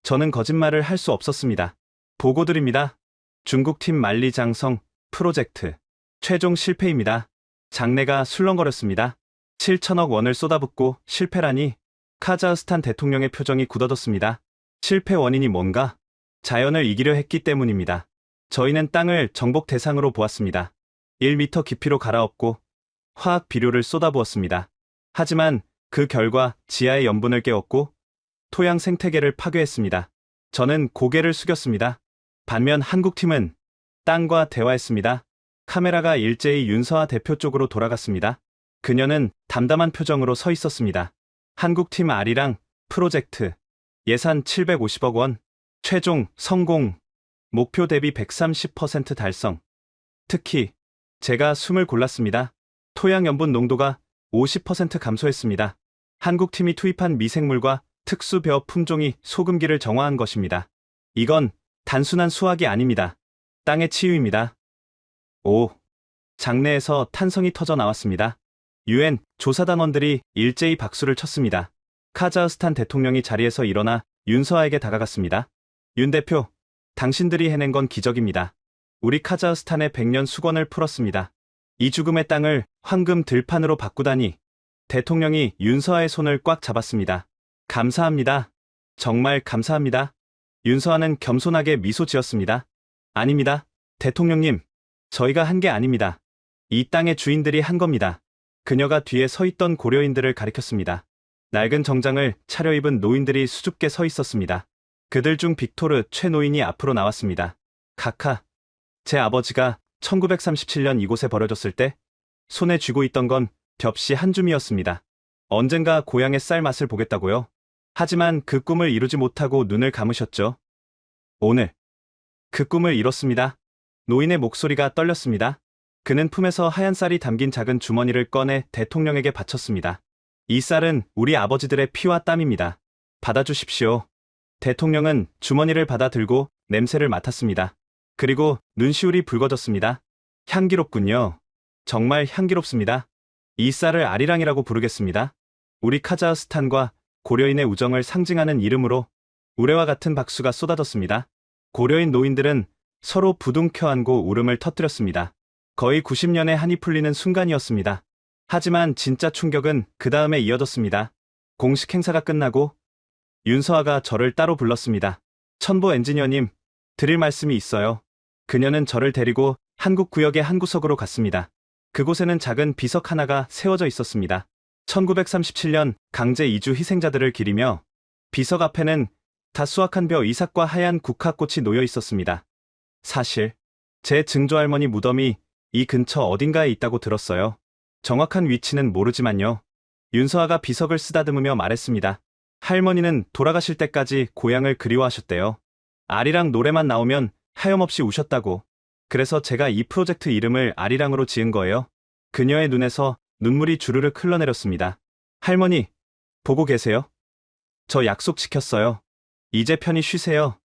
[SPEAKER 2] 저는 거짓말을 할 수 없었습니다. 보고드립니다. 중국팀 만리장성 프로젝트 최종 실패입니다. 장내가 술렁거렸습니다. 7천억 원을 쏟아붓고 실패라니. 카자흐스탄 대통령의 표정이 굳어졌습니다. 실패 원인이 뭔가? 자연을 이기려 했기 때문입니다. 저희는 땅을 정복 대상으로 보았습니다. 1m 깊이로 갈아엎고 화학 비료를 쏟아부었습니다. 하지만 그 결과 지하의 염분을 깨웠고 토양 생태계를 파괴했습니다. 저는 고개를 숙였습니다. 반면 한국팀은 땅과 대화했습니다. 카메라가 일제히 윤서아 대표 쪽으로 돌아갔습니다. 그녀는 담담한 표정으로 서 있었습니다. 한국팀 아리랑 프로젝트 예산 750억 원, 최종 성공, 목표 대비 130% 달성. 특히 제가 숨을 골랐습니다. 토양 염분 농도가 50% 감소했습니다. 한국팀이 투입한 미생물과 특수 벼 품종이 소금기를 정화한 것입니다. 이건 단순한 수학이 아닙니다. 땅의 치유입니다. 오, 장내에서 탄성이 터져 나왔습니다. UN 조사단원들이 일제히 박수를 쳤습니다. 카자흐스탄 대통령이 자리에서 일어나 윤서아에게 다가갔습니다. 윤 대표, 당신들이 해낸 건 기적입니다. 우리 카자흐스탄의 100년 수건을 풀었습니다. 이 죽음의 땅을 황금 들판으로 바꾸다니. 대통령이 윤서아의 손을 꽉 잡았습니다. 감사합니다. 정말 감사합니다. 윤서아는 겸손하게 미소 지었습니다. 아닙니다. 대통령님, 저희가 한 게 아닙니다. 이 땅의 주인들이 한 겁니다. 그녀가 뒤에 서 있던 고려인들을 가리켰습니다. 낡은 정장을 차려입은 노인들이 수줍게 서 있었습니다. 그들 중 빅토르 최 노인이 앞으로 나왔습니다. 카카, 제 아버지가 1937년 이곳에 버려졌을 때 손에 쥐고 있던 건 벽시 한 줌이었습니다. 언젠가 고향의 쌀 맛을 보겠다고요? 하지만 그 꿈을 이루지 못하고 눈을 감으셨죠. 오늘 그 꿈을 이뤘습니다. 노인의 목소리가 떨렸습니다. 그는 품에서 하얀 쌀이 담긴 작은 주머니를 꺼내 대통령에게 바쳤습니다. 이 쌀은 우리 아버지들의 피와 땀입니다. 받아주십시오. 대통령은 주머니를 받아 들고 냄새를 맡았습니다. 그리고 눈시울이 붉어졌습니다. 향기롭군요. 정말 향기롭습니다. 이 쌀을 아리랑이라고 부르겠습니다. 우리 카자흐스탄과 고려인의 우정을 상징하는 이름으로. 우레와 같은 박수가 쏟아졌습니다. 고려인 노인들은 서로 부둥켜 안고 울음을 터뜨렸습니다. 거의 90년의 한이 풀리는 순간이었습니다. 하지만 진짜 충격은 그 다음에 이어졌습니다. 공식 행사가 끝나고 윤서아가 저를 따로 불렀습니다. 천보 엔지니어님, 드릴 말씀이 있어요. 그녀는 저를 데리고 한국 구역의 한 구석으로 갔습니다. 그곳에는 작은 비석 하나가 세워져 있었습니다. 1937년 강제 이주 희생자들을 기리며 비석 앞에는 다 수확한 벼 이삭과 하얀 국화꽃이 놓여 있었습니다. 사실 제 증조할머니 무덤이 이 근처 어딘가에 있다고 들었어요. 정확한 위치는 모르지만요. 윤서아가 비석을 쓰다듬으며 말했습니다. 할머니는 돌아가실 때까지 고향을 그리워하셨대요. 아리랑 노래만 나오면 하염없이 우셨다고. 그래서 제가 이 프로젝트 이름을 아리랑으로 지은 거예요. 그녀의 눈에서 눈물이 주르륵 흘러내렸습니다. 할머니, 보고 계세요? 저 약속 지켰어요. 이제 편히 쉬세요.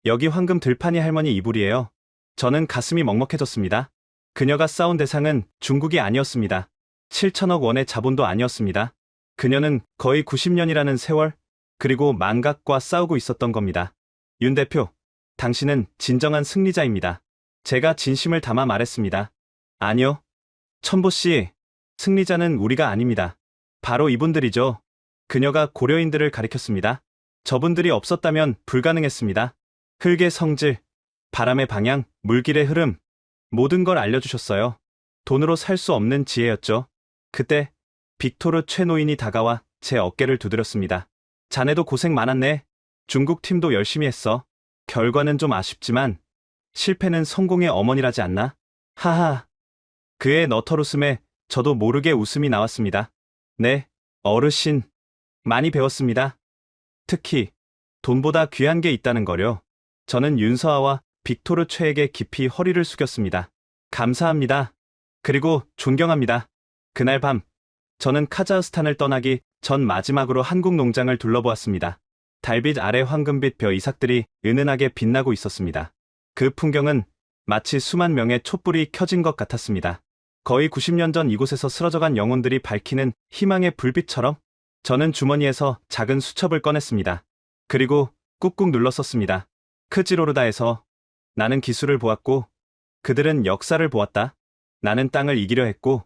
[SPEAKER 2] 여기 황금 들판이 할머니 이불이에요. 저는 가슴이 먹먹해졌습니다. 그녀가 싸운 대상은 중국이 아니었습니다. 7천억 원의 자본도 아니었습니다. 그녀는 거의 90년이라는 세월, 그리고 망각과 싸우고 있었던 겁니다. 윤 대표, 당신은 진정한 승리자입니다. 제가 진심을 담아 말했습니다. 아니요. 천보 씨, 승리자는 우리가 아닙니다. 바로 이분들이죠. 그녀가 고려인들을 가리켰습니다. 저분들이 없었다면 불가능했습니다. 흙의 성질, 바람의 방향, 물길의 흐름, 모든 걸 알려주셨어요. 돈으로 살 수 없는 지혜였죠. 그때 빅토르 최 노인이 다가와 제 어깨를 두드렸습니다. 자네도 고생 많았네. 중국 팀도 열심히 했어. 결과는 좀 아쉽지만 실패는 성공의 어머니라지 않나? 하하. 그의 너털 웃음에 저도 모르게 웃음이 나왔습니다. 네, 어르신. 많이 배웠습니다. 특히 돈보다 귀한 게 있다는 거요. 저는 윤서아와 빅토르 최에게 깊이 허리를 숙였습니다. 감사합니다. 그리고 존경합니다. 그날 밤, 저는 카자흐스탄을 떠나기 전 마지막으로 한국 농장을 둘러보았습니다. 달빛 아래 황금빛 벼 이삭들이 은은하게 빛나고 있었습니다. 그 풍경은 마치 수만 명의 촛불이 켜진 것 같았습니다. 거의 90년 전 이곳에서 쓰러져간 영혼들이 밝히는 희망의 불빛처럼 저는 주머니에서 작은 수첩을 꺼냈습니다. 그리고 꾹꾹 눌렀었습니다. 크지로르다에서 나는 기술을 보았고 그들은 역사를 보았다. 나는 땅을 이기려 했고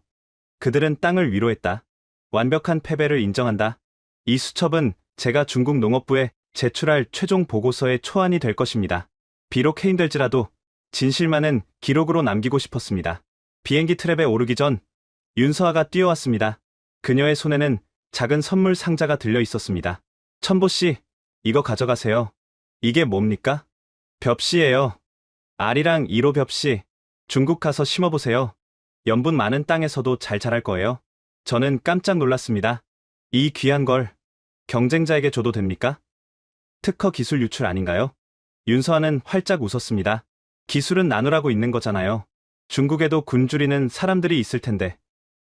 [SPEAKER 2] 그들은 땅을 위로했다. 완벽한 패배를 인정한다. 이 수첩은 제가 중국 농업부에 제출할 최종 보고서의 초안이 될 것입니다. 비록 해임될지라도 진실만은 기록으로 남기고 싶었습니다. 비행기 트랩에 오르기 전 윤서아가 뛰어왔습니다. 그녀의 손에는 작은 선물 상자가 들려 있었습니다. 천보씨, 이거 가져가세요. 이게 뭡니까? 벽씨예요. 알이랑 1호 벽씨. 중국 가서 심어보세요. 염분 많은 땅에서도 잘 자랄 거예요. 저는 깜짝 놀랐습니다. 이 귀한 걸 경쟁자에게 줘도 됩니까? 특허 기술 유출 아닌가요? 윤서아는 활짝 웃었습니다. 기술은 나누라고 있는 거잖아요. 중국에도 굶주리는 사람들이 있을 텐데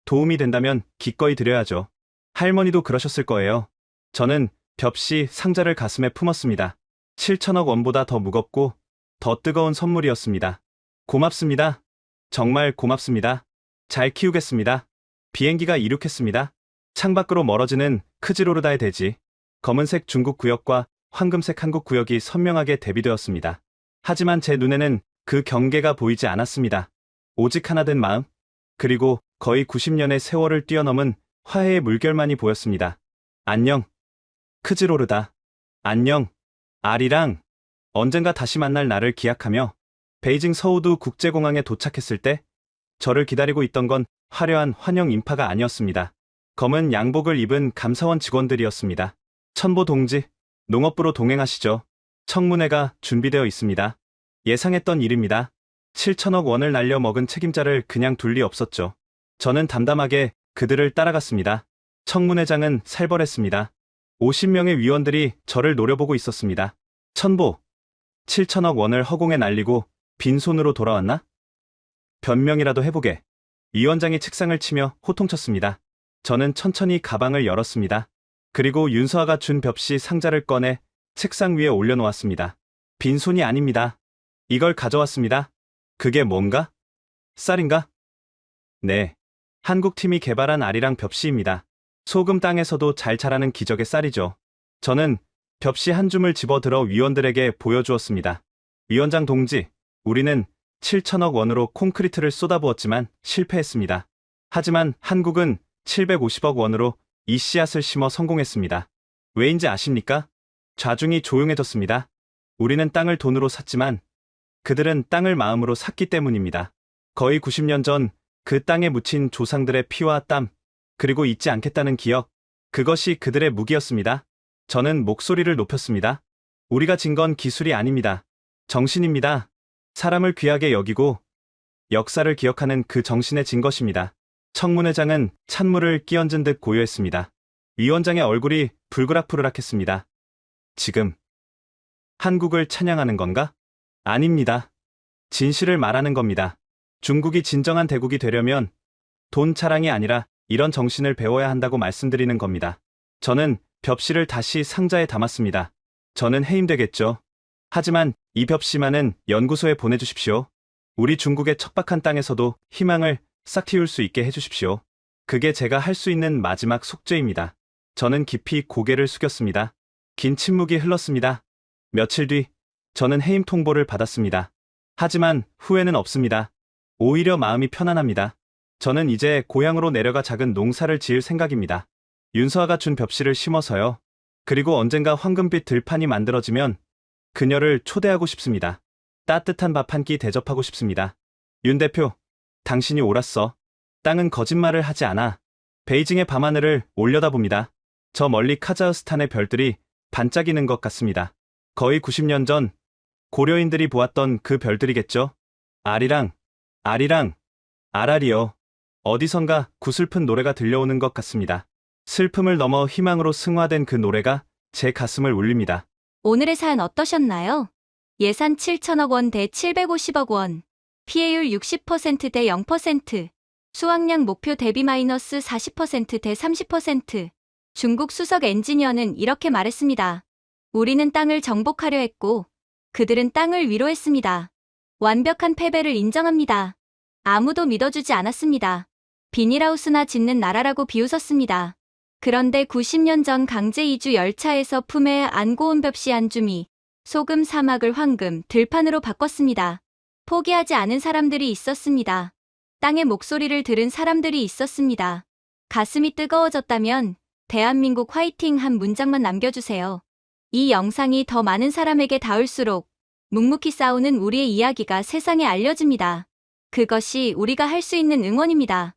[SPEAKER 2] 도움이 된다면 기꺼이 드려야죠. 할머니도 그러셨을 거예요. 저는 벽씨 상자를 가슴에 품었습니다. 7천억 원보다 더 무겁고 더 뜨거운 선물이었습니다. 고맙습니다. 정말 고맙습니다. 잘 키우겠습니다. 비행기가 이륙했습니다. 창밖으로 멀어지는 크지로르다의 대지, 검은색 중국 구역과 황금색 한국 구역이 선명하게 대비되었습니다. 하지만 제 눈에는 그 경계가 보이지 않았습니다. 오직 하나 된 마음, 그리고 거의 90년의 세월을 뛰어넘은 화해의 물결만이 보였습니다. 안녕, 크지로르다. 안녕, 아리랑. 언젠가 다시 만날 날을 기약하며 베이징 서우두 국제공항에 도착했을 때 저를 기다리고 있던 건 화려한 환영 인파가 아니었습니다. 검은 양복을 입은 감사원 직원들이었습니다. 천보 동지, 농업부로 동행하시죠. 청문회가 준비되어 있습니다. 예상했던 일입니다. 7천억 원을 날려 먹은 책임자를 그냥 둘 리 없었죠. 저는 담담하게 그들을 따라갔습니다. 청문회장은 살벌했습니다. 50명의 위원들이 저를 노려보고 있었습니다. 천보, 7천억 원을 허공에 날리고 빈손으로 돌아왔나? 변명이라도 해보게. 위원장이 책상을 치며 호통쳤습니다. 저는 천천히 가방을 열었습니다. 그리고 윤서아가 준 벽시 상자를 꺼내 책상 위에 올려놓았습니다. 빈손이 아닙니다. 이걸 가져왔습니다. 그게 뭔가? 쌀인가? 네. 한국팀이 개발한 알이랑 벽시입니다. 소금 땅에서도 잘 자라는 기적의 쌀이죠. 저는 벽시 한 줌을 집어들어 위원들에게 보여주었습니다. 위원장 동지, 우리는 7천억 원으로 콘크리트를 쏟아부었지만 실패했습니다. 하지만 한국은 750억 원으로 이 씨앗을 심어 성공했습니다. 왜인지 아십니까? 좌중이 조용해졌습니다. 우리는 땅을 돈으로 샀지만 그들은 땅을 마음으로 샀기 때문입니다. 거의 90년 전 그 땅에 묻힌 조상들의 피와 땀, 그리고 잊지 않겠다는 기억, 그것이 그들의 무기였습니다. 저는 목소리를 높였습니다. 우리가 진 건 기술이 아닙니다. 정신입니다. 사람을 귀하게 여기고 역사를 기억하는 그 정신에 진 것입니다. 청문회장은 찬물을 끼얹은 듯 고요했습니다. 위원장의 얼굴이 불그락불그락했습니다. 지금 한국을 찬양하는 건가? 아닙니다. 진실을 말하는 겁니다. 중국이 진정한 대국이 되려면 돈 자랑이 아니라 이런 정신을 배워야 한다고 말씀드리는 겁니다. 저는 벽시를 다시 상자에 담았습니다. 저는 해임되겠죠. 하지만 이 벽시만은 연구소에 보내주십시오. 우리 중국의 척박한 땅에서도 희망을 싹 틔울 수 있게 해주십시오. 그게 제가 할 수 있는 마지막 속죄입니다. 저는 깊이 고개를 숙였습니다. 긴 침묵이 흘렀습니다. 며칠 뒤 저는 해임 통보를 받았습니다. 하지만 후회는 없습니다. 오히려 마음이 편안합니다. 저는 이제 고향으로 내려가 작은 농사를 지을 생각입니다. 윤서아가 준 벽시를 심어서요. 그리고 언젠가 황금빛 들판이 만들어지면 그녀를 초대하고 싶습니다. 따뜻한 밥 한 끼 대접하고 싶습니다. 윤 대표, 당신이 옳았어. 땅은 거짓말을 하지 않아. 베이징의 밤하늘을 올려다봅니다. 저 멀리 카자흐스탄의 별들이 반짝이는 것 같습니다. 거의 90년 전 고려인들이 보았던 그 별들이겠죠? 아리랑, 아리랑, 아라리요. 어디선가 구슬픈 노래가 들려오는 것 같습니다.
[SPEAKER 3] 슬픔을 넘어 희망으로 승화된 그 노래가 제 가슴을 울립니다.
[SPEAKER 4] 오늘의 사연 어떠셨나요? 예산 7천억 원 대 750억 원. 피해율 60% 대 0%. 수확량 목표 대비 마이너스 40% 대 30%. 중국 수석 엔지니어는 이렇게 말했습니다. 우리는 땅을 정복하려 했고, 그들은 땅을 위로했습니다. 완벽한 패배를 인정합니다. 아무도 믿어주지 않았습니다. 비닐하우스나 짓는 나라라고 비웃었습니다. 그런데 90년 전 강제 이주 열차에서 품에 안고 온 벽시 안주미, 소금 사막을 황금, 들판으로 바꿨습니다. 포기하지 않은 사람들이 있었습니다. 땅의 목소리를 들은 사람들이 있었습니다. 가슴이 뜨거워졌다면 대한민국 화이팅 한 문장만 남겨주세요. 이 영상이 더 많은 사람에게 닿을수록 묵묵히 싸우는 우리의 이야기가 세상에 알려집니다. 그것이 우리가 할 수 있는 응원입니다.